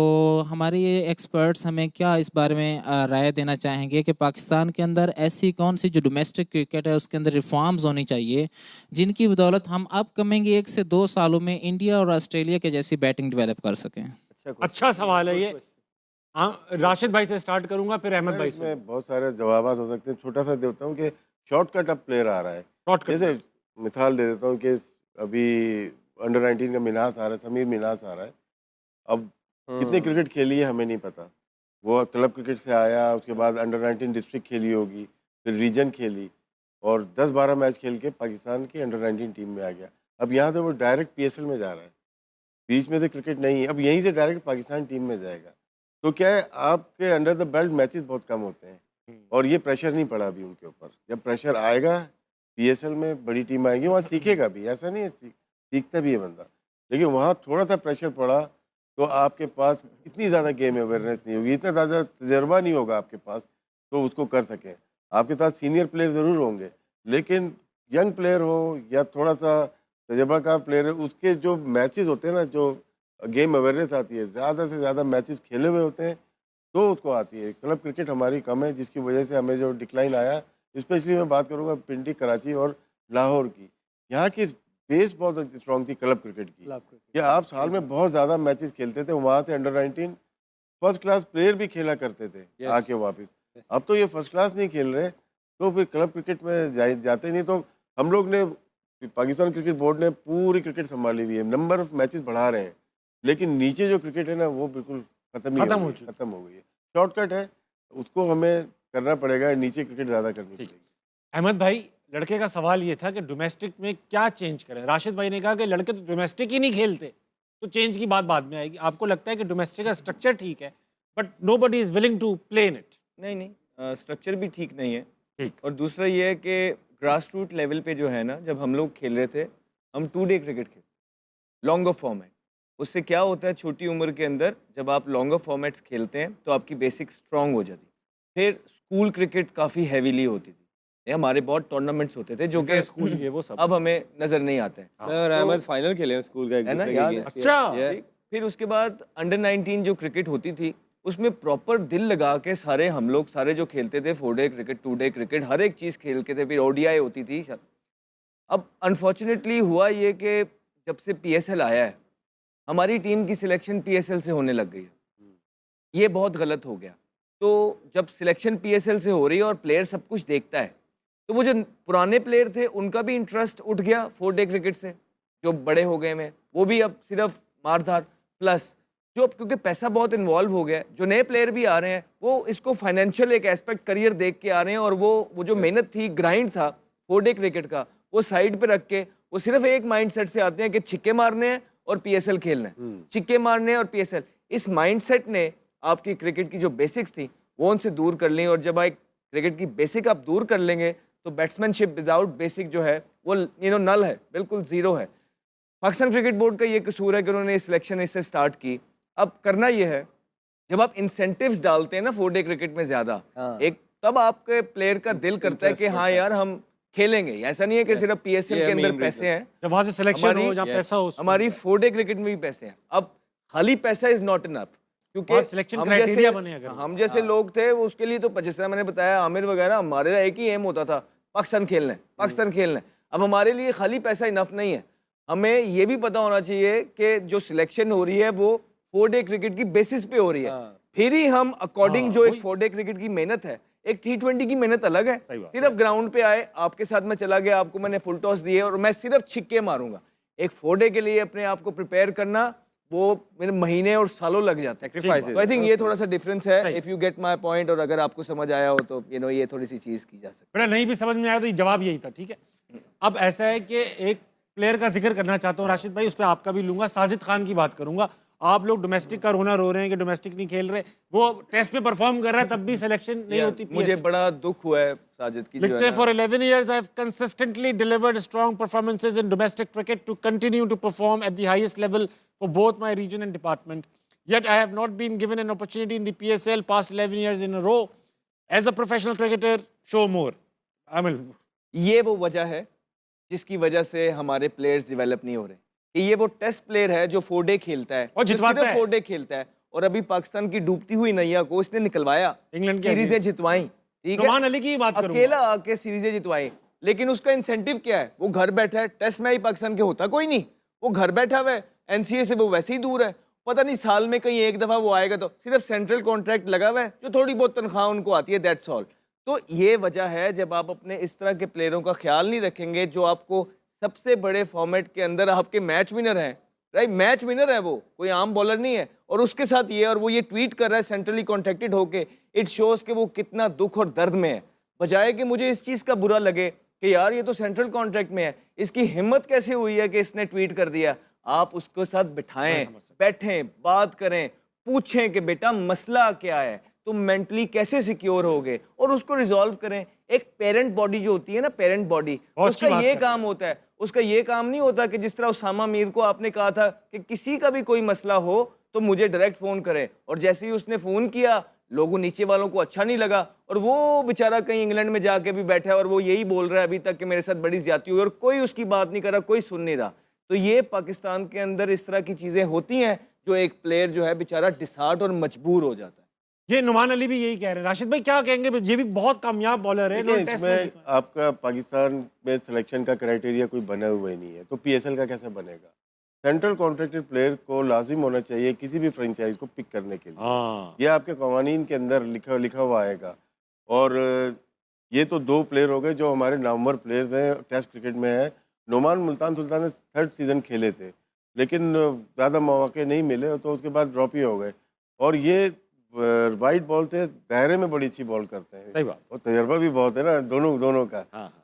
हमारे ये एक्सपर्ट्स हमें क्या इस बारे में राय देना चाहेंगे कि पाकिस्तान के अंदर ऐसी कौन सी जो डोमेस्टिक क्रिकेट है उसके अंदर रिफॉर्म्स होनी चाहिए जिनकी बदौलत हम अपकमिंग 1 से 2 सालों में इंडिया और ऑस्ट्रेलिया के जैसी बैटिंग डेवलप कर सकें? अच्छा सवाल है ये। राशिद भाई से स्टार्ट करूंगा फिर अहमद भाई से। इसमें बहुत सारे जवाब हो सकते हैं। छोटा सा देता हूँ कि शॉर्टकट अब प्लेयर आ रहा है। शॉर्टकट जैसे मिसाल दे देता हूँ कि अभी अंडर 19 का मिनास आ रहा है, समीर मिनास आ रहा है। अब कितने क्रिकेट खेली है हमें नहीं पता। वो क्लब क्रिकेट से आया, उसके बाद अंडर 19 डिस्ट्रिक्ट खेली होगी, फिर रीजन खेली और 10-12 मैच खेल के पाकिस्तान की अंडर 19 टीम में आ गया। अब यहाँ से वो डायरेक्ट PSL में जा रहा है, बीच में से क्रिकेट नहीं है। अब यहीं से डायरेक्ट पाकिस्तान टीम में जाएगा। तो क्या है, आपके अंडर द बेल्ट मैचेस बहुत कम होते हैं और ये प्रेशर नहीं पड़ा अभी उनके ऊपर। जब प्रेशर आएगा PSL में, बड़ी टीम आएगी, वहाँ सीखेगा भी, ऐसा नहीं है, सीखता भी है बंदा। लेकिन वहाँ थोड़ा सा प्रेशर पड़ा तो आपके पास इतनी ज़्यादा गेम अवेयरनेस नहीं होगी, इतना ज़्यादा तजर्बा नहीं होगा आपके पास तो उसको कर सकें। आपके साथ सीनियर प्लेयर ज़रूर होंगे, लेकिन यंग प्लेयर हो या थोड़ा सा तजर्बाकार प्लेयर है, उसके जो मैचेस होते हैं ना, जो गेम अवेयरनेस आती है, ज़्यादा से ज़्यादा मैचेस खेले हुए होते हैं तो उसको आती है। क्लब क्रिकेट हमारी कम है, जिसकी वजह से हमें जो डिक्लाइन आया, स्पेशली मैं बात करूँगा पिंडी, कराची और लाहौर की। यहाँ की बेस बहुत स्ट्रॉन्ग थी क्लब क्रिकेट की, कि आप साल में बहुत ज़्यादा मैचेस खेलते थे। वहाँ से अंडर 19 फर्स्ट क्लास प्लेयर भी खेला करते थे आके वापस। अब तो ये फर्स्ट क्लास नहीं खेल रहे, तो फिर क्लब क्रिकेट में जाते नहीं। तो हम लोग ने, पाकिस्तान क्रिकेट बोर्ड ने पूरी क्रिकेट संभाली हुई है, नंबर ऑफ मैचेस बढ़ा रहे हैं, लेकिन नीचे जो क्रिकेट है ना वो बिल्कुल खत्म हो गई है। शॉर्टकट है, उसको हमें करना पड़ेगा, नीचे क्रिकेट ज़्यादा करनी पड़ेगी। अहमद भाई, लड़के का सवाल ये था कि डोमेस्टिक में क्या चेंज करें। राशिद भाई ने कहा कि लड़के तो डोमेस्टिक ही नहीं खेलते, तो चेंज की बात बाद में आएगी। आपको लगता है कि डोमेस्टिक का स्ट्रक्चर ठीक है but nobody is willing to play in it? नहीं, स्ट्रक्चर भी ठीक नहीं है। ठीक। और दूसरा ये है कि ग्रास रूट लेवल पे जो है ना, जब हम लोग खेल रहे थे, हम 2 डे क्रिकेट खेलते, लॉन्गर फॉर्मेट। उससे क्या होता है, छोटी उम्र के अंदर जब आप लॉन्गर फॉर्मेट्स खेलते हैं तो आपकी बेसिक स्ट्रांग हो जाती। फिर स्कूल क्रिकेट काफ़ी हैवीली होती थी, हमारे बहुत टूर्नामेंट्स होते थे जो कि स्कूल ये वो सब अब हमें नज़र नहीं आते हैं। मैं और अहमद फाइनल खेले हैं स्कूल का, एक है ना, दूसरे के याद है? against। अच्छा। Yeah। फिर उसके बाद अंडर 19 जो क्रिकेट होती थी उसमें प्रॉपर दिल लगा के सारे हम लोग सारे जो खेलते थे, 4 डे क्रिकेट, 2 डे क्रिकेट, हर एक चीज़ खेल के थे। फिर ODI होती थी। अब अनफॉर्चुनेटली हुआ ये कि जब से PSL आया है, हमारी टीम की सिलेक्शन PSL से होने लग गई है। ये बहुत गलत हो गया। तो जब सिलेक्शन PSL से हो रही है और प्लेयर सब कुछ देखता है, तो वो जो पुराने प्लेयर थे उनका भी इंटरेस्ट उठ गया 4 डे क्रिकेट से, जो बड़े हो गए हैं वो भी अब सिर्फ मारधार, प्लस जो अब क्योंकि पैसा बहुत इन्वॉल्व हो गया है, जो नए प्लेयर भी आ रहे हैं वो इसको फाइनेंशियल एक एस्पेक्ट करियर देख के आ रहे हैं, और वो जो मेहनत थी, ग्राइंड था 4 डे क्रिकेट का, वो साइड पे रख के वो सिर्फ एक माइंडसेट से आते हैं कि छिक्के मारने हैं और PSL खेलना है, छिक्के मारने हैं और PSL। इस माइंडसेट ने आपकी क्रिकेट की जो बेसिक्स थी वो उनसे दूर कर ली, और जब एक क्रिकेट की बेसिक आप दूर कर लेंगे तो बैट्समैनशिप विदाउट बेसिक जो है वो नल है, बिल्कुल ज़ीरो है। पाकिस्तान क्रिकेट बोर्ड का ये कसूर है कि उन्होंने सिलेक्शन इससे स्टार्ट की। अब करना ये है, जब आप इंसेंटिव्स डालते हैं ना 4 डे क्रिकेट में ज़्यादा, एक तब आपके प्लेयर का दिल करता है कि हाँ यार हम खेलेंगे। ऐसा नहीं है कि सिर्फ PSL के अंदर पैसे हैं, जब वहां से सिलेक्शन हो, जहाँ पैसा हो, हमारी 4 डे क्रिकेट में भी पैसे हैं। अब खाली पैसा इज नॉट इनफ, क्योंकि सिलेक्शन क्राइटेरिया बने अगर हम जैसे लोग थे वो उसके लिए तो जिस तरह मैंने बताया, आमिर वगैरह, हमारे एक ही एम होता था, पाकिस्तान खेलना है, पाकिस्तान खेलना है। अब हमारे लिए खाली पैसा इनफ नहीं है, हमें ये भी पता होना चाहिए कि जो सिलेक्शन हो रही है वो 4 डे क्रिकेट की बेसिस पे हो रही है। फिर ही हम अकॉर्डिंग जो एक 4 डे क्रिकेट की मेहनत है, एक T20 की मेहनत अलग है। सिर्फ ग्राउंड पे आए, आपके साथ मैं चला गया, आपको मैंने फुल टॉस दिए और मैं सिर्फ छिक्के मारूंगा। एक 4 डे के लिए अपने आप को प्रिपेयर करना वो मेरे महीने और सालों लग जाते हैं। तो आई थिंक ये थोड़ा सा डिफरेंस है, if you get my point. और अगर आपको समझ आया हो तो ये थोड़ी सी चीज की जा सकती बेटा नहीं भी समझ में आया तो ये जवाब यही था, ठीक है। अब ऐसा है कि एक प्लेयर का जिक्र करना चाहता हूँ राशिद भाई, उस पर आपका भी लूंगा। साजिद खान की बात करूंगा। आप लोग डोमेस्टिक का रोना रो रहे हैं कि डोमेस्टिक नहीं खेल रहे, वो टेस्ट पे परफॉर्म कर रहा है तब भी सिलेक्शन नहीं होती। मुझे बड़ा दुख हुआ है साजिद की। लिखते हैं, for 11 years I have consistently delivered strong performances in domestic cricket to continue to perform at the highest level for both my region and department. Yet I have not been given an opportunity in the PSL past 11 years in a row. As a professional cricketer, show more. Amil. ये वो वजह है जिसकी वजह से हमारे players develop नहीं हो रहे। कि ये वो टेस्ट प्लेयर है जो 4 डे खेलता है और जितवाता है। 4 डे खेलता है, और अभी पाकिस्तान की डूबती हुई नैया को इसने निकलवाया, इंग्लैंड की सीरीजें जितवाई, ठीक है, नुमान अली की बात करूंगा। अकेला आके सीरीजें जितवाई। लेकिन उसका इंसेंटिव क्या है? वो घर बैठा है। टेस्ट में ही पाकिस्तान के होता कोई नहीं, वो घर बैठा हुआ है। एनसीए से वो वैसे ही दूर है। पता नहीं साल में कहीं एक दफा वो आएगा, तो सिर्फ सेंट्रल कॉन्ट्रैक्ट लगा हुआ है जो थोड़ी बहुत तनख्वाह उनको आती है, दैट्स ऑल। तो ये वजह है, जब आप अपने इस तरह के प्लेयरों का ख्याल नहीं रखेंगे जो आपको सबसे बड़े फॉर्मेट के अंदर आपके मैच विनर हैं, राइट, मैच विनर है वो, कोई आम बॉलर नहीं है, और उसके साथ ये, और वो ये ट्वीट कर रहा है सेंट्रली कॉन्ट्रैक्टेड होके, इट शोज कि वो कितना दुख और दर्द में है। बजाय कि मुझे इस चीज़ का बुरा लगे कि यार ये तो सेंट्रल कॉन्ट्रैक्ट में है, इसकी हिम्मत कैसे हुई है कि इसने ट्वीट कर दिया। आप उसके साथ बिठाएं, बैठें, बात करें, पूछें कि बेटा मसला क्या है, तुम मेंटली कैसे सिक्योर होगे, और उसको रिजॉल्व करें। एक पेरेंट बॉडी जो होती है ना, पेरेंट बॉडी, उसका ये काम होता है। उसका ये काम नहीं होता कि जिस तरह उसामा मीर को आपने कहा था कि किसी का भी कोई मसला हो तो मुझे डायरेक्ट फोन करें, और जैसे ही उसने फोन किया लोगों नीचे वालों को अच्छा नहीं लगा, और वो बेचारा कहीं इंग्लैंड में जाके भी बैठा है और वो यही बोल रहा है अभी तक कि मेरे साथ बड़ी ज्यादती हुई, और कोई उसकी बात नहीं कर रहा, कोई सुन नहीं रहा। तो ये पाकिस्तान के अंदर इस तरह की चीजें होती हैं जो एक प्लेयर जो है बेचारा डिसहार्ट और मजबूर हो जाता है। ये नुमान अली भी यही कह रहे हैं। राशिद भाई क्या कहेंगे? ये भी बहुत कामयाब बॉलर है। इसमें आपका पाकिस्तान में सिलेक्शन का क्राइटेरिया कोई बना हुआ ही नहीं है, तो पीएसएल का कैसे बनेगा? सेंट्रल कॉन्ट्रैक्टेड प्लेयर को लाजिम होना चाहिए किसी भी फ्रेंचाइज को पिक करने के लिए। ये आपके कवानीन के अंदर लिखा हुआ आएगा। और ये तो 2 प्लेयर हो गए जो हमारे नामवर प्लेयर्स हैं, टेस्ट क्रिकेट में है। नोमान मुल्तान सुल्तान ने 3rd सीज़न खेले थे, लेकिन ज़्यादा मौके नहीं मिले, तो उसके बाद ड्रॉप ही हो गए। और ये वाइट बॉल थे, दायरे में बड़ी अच्छी बॉल करते हैं। सही बात। और तजर्बा भी बहुत है ना दोनों का।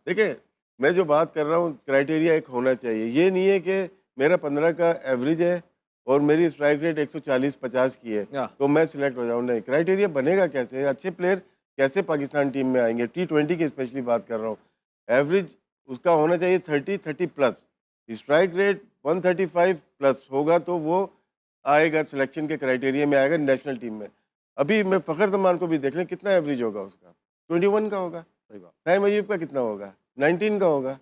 देखिए, मैं जो बात कर रहा हूँ, क्राइटेरिया एक होना चाहिए। ये नहीं है कि मेरा 15 का एवरेज है और मेरी स्ट्राइक रेट 140-50 की है तो मैं सिलेक्ट हो जाऊँ। नहीं, क्राइटेरिया बनेगा कैसे? अच्छे प्लेयर कैसे पाकिस्तान टीम में आएंगे? T20 की स्पेशली बात कर रहा हूँ। एवरेज उसका होना चाहिए 30 प्लस, स्ट्राइक रेट 135 प्लस होगा तो वो आएगा, सिलेक्शन के क्राइटेरिया में आएगा नेशनल टीम में। अभी मैं फ़खर जमान को भी देख लें, कितना एवरेज होगा उसका? 21 का होगा। साइम अयूब का कितना होगा? 19 का होगा।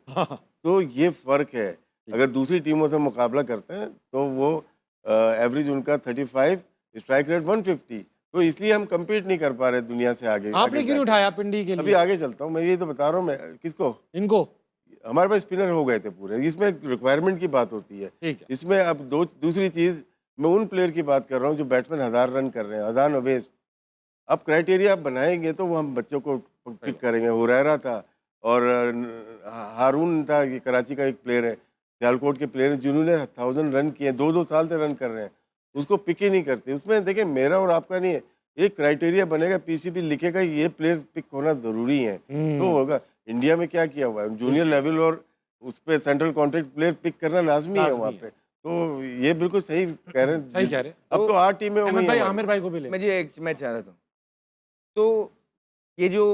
तो ये फ़र्क है। अगर दूसरी टीमों से मुकाबला करते हैं तो वो एवरेज उनका 35, स्ट्राइक रेट 150, तो इसलिए हम कम्पीट नहीं कर पा रहे दुनिया से आगे। आपने क्यों उठाया पिंडी के लिए? अभी आगे चलता हूँ, मैं ये तो बता रहा हूँ। मैं किसको? इनको। हमारे पास स्पिनर हो गए थे पूरे। इसमें रिक्वायरमेंट की बात होती है। इसमें अब दूसरी चीज़, मैं उन प्लेयर की बात कर रहा हूँ जो बैट्समैन 1000 रन कर रहे हैं। अजान अवेज, अब क्राइटेरिया आप बनाएंगे तो वो हम बच्चों को पिक करेंगे। हुरैरा था और हारून था, ये कराची का एक प्लेयर है, सियालकोट के प्लेयर जिन्होंने 1000 रन किए, 2-2 साल से रन कर रहे हैं, उसको पिक ही नहीं करते। उसमें देखिए मेरा और आपका नहीं है, एक क्राइटेरिया बनेगा, पीसीबी लिखेगा ये प्लेयर पिक होना ज़रूरी है तो होगा। इंडिया में क्या किया हुआ है, जूनियर लेवल और उस पर सेंट्रल कॉन्ट्रैक्ट प्लेयर पिक करना लाजमी है वहाँ पे। तो ये बिल्कुल सही कह रहे हैं। सही कह रहे हैं। अब तो 8 टीमें हो गई। आमिर भाई को भी ले। मैं चाह रहा था, तो ये जो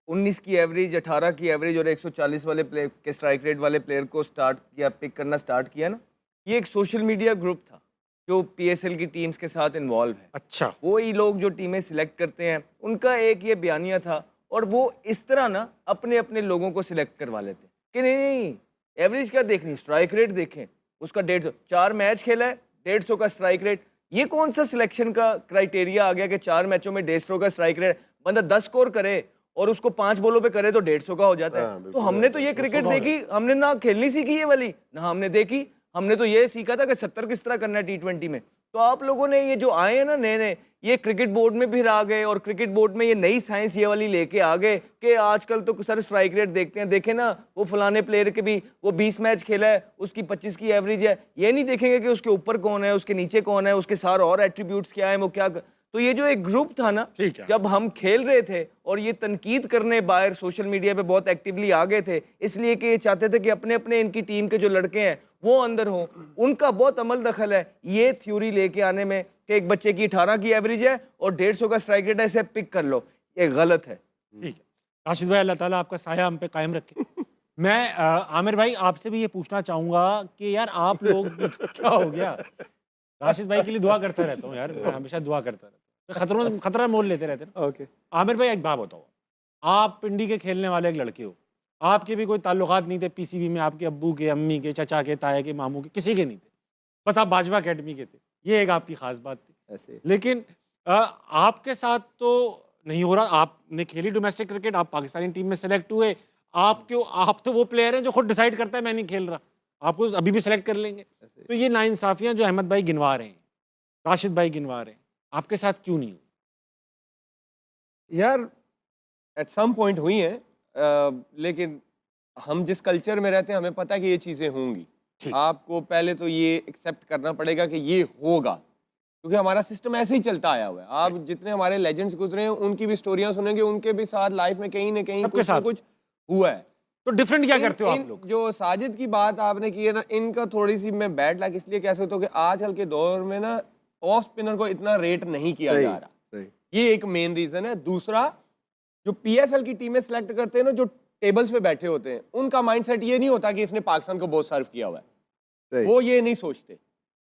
19 की एवरेज, 18 की एवरेज और 140 वाले प्लेयर के स्ट्राइक रेट वाले प्लेयर को स्टार्ट किया, पिक करना स्टार्ट किया ना, ये एक सोशल मीडिया ग्रुप था जो पीएसएल की टीम्स के साथ इन्वॉल्व है। अच्छा। वही लोग जो टीमें सिलेक्ट करते हैं, उनका एक ये बयानिया था, और वो इस तरह ना अपने अपने लोगों को सिलेक्ट करवा लेते कि नहीं एवरेज क्या देखनी, स्ट्राइक रेट देखें, उसका 150, 4 मैच खेला है 150 का स्ट्राइक रेट। ये कौन सा सिलेक्शन का क्राइटेरिया आ गया कि 4 मैचों में 150 का स्ट्राइक रेट? बंदा 10 स्कोर करे और उसको 5 बॉलों पे करे तो 150 का हो जाता है। तो हमने तो ये क्रिकेट देखी, हमने ना खेलनी सीखी ये वाली, ना हमने देखी, हमने तो ये सीखा था कि 70 किस तरह करना है T20 में। तो आप लोगों ने ये जो आए हैं ना नए नए, ये क्रिकेट बोर्ड में फिर आ गए और क्रिकेट बोर्ड में ये नई साइंस ये वाली लेके आ गए कि आजकल तो सर स्ट्राइक रेट देखते हैं, देखे ना वो फलाने प्लेयर के भी वो 20 मैच खेला है, उसकी 25 की एवरेज है। ये नहीं देखेंगे कि उसके ऊपर कौन है, उसके नीचे कौन है, उसके सारे और एट्रीब्यूट्स क्या है, वो क्या तो ये जो एक ग्रुप था ना, जब हम खेल रहे थे और ये तनकीद करने बाहर सोशल मीडिया पे बहुत एक्टिवली आ गए थे, इसलिए कि ये चाहते थे कि अपने अपने इनकी टीम के जो लड़के हैं वो अंदर हों, उनका बहुत अमल दखल है ये थ्योरी लेके आने में कि एक बच्चे की 18 की एवरेज है और 150 का स्ट्राइक रेट है, इसे पिक कर लो, ये गलत है। ठीक है राशिद भाई, अल्लाह ताला आपका साया हम पे कायम रखे। मैं आमिर भाई आपसे भी ये पूछना चाहूंगा कि यार आप लोग क्या हो गया, राशिद भाई के लिए दुआ करता रहता हूँ यार, मैं हमेशा दुआ करता रहता हूँ, खतरा मोल लेते रहते ना। ओके आमिर भाई एक बात बताओ, आप पिंडी के खेलने वाले एक लड़के हो, आपके भी कोई ताल्लुकात नहीं थे पीसीबी में, आपके अब्बू के, अम्मी के, चचा के, ताए के, मामू के, किसी के नहीं थे, बस आप बाजवा अकेडमी के थे, ये एक आपकी खास बात थी ऐसे। लेकिन आपके साथ तो नहीं हो रहा, आपने खेली डोमेस्टिक क्रिकेट, आप पाकिस्तानी टीम में सेलेक्ट हुए, आप तो वो प्लेयर हैं जो खुद डिसाइड करता है मैं नहीं खेल रहा, आपको अभी भी सेलेक्ट कर लेंगे। तो ये नाइंसाफियां जो अहमद भाई गिनवा रहे हैं, राशिद भाई गिनवा रहे हैं, आपके साथ क्यों नहीं हुई? यार एट सम पॉइंट हुई हैं, लेकिन हम जिस कल्चर में रहते हैं हमें पता है कि ये चीज़ें होंगी। आपको पहले तो ये एक्सेप्ट करना पड़ेगा कि ये होगा, क्योंकि हमारा सिस्टम ऐसे ही चलता आया हुआ है। आप जितने हमारे लेजेंड्स गुजरे हैं उनकी भी स्टोरियां सुनेंगे, उनके भी साथ लाइफ में कहीं ना कहीं कुछ ना कुछ हुआ है। तो डिफरेंट क्या करते हो आप लोग? जो साजिद की बात आपने की है ना, इनका थोड़ी सी मैं बैड लक इसलिए कह सकता हूँ कि आजकल के दौर में ना ऑफ स्पिनर को इतना रेट नहीं किया जा रहा, ये एक मेन रीजन है। दूसरा, जो पीएसएल की टीमें सेलेक्ट करते हैं ना, जो टेबल्स पे बैठे होते हैं, उनका माइंडसेट ये नहीं होता कि इसने पाकिस्तान को बहुत सर्व किया हुआ है, वो ये नहीं सोचते।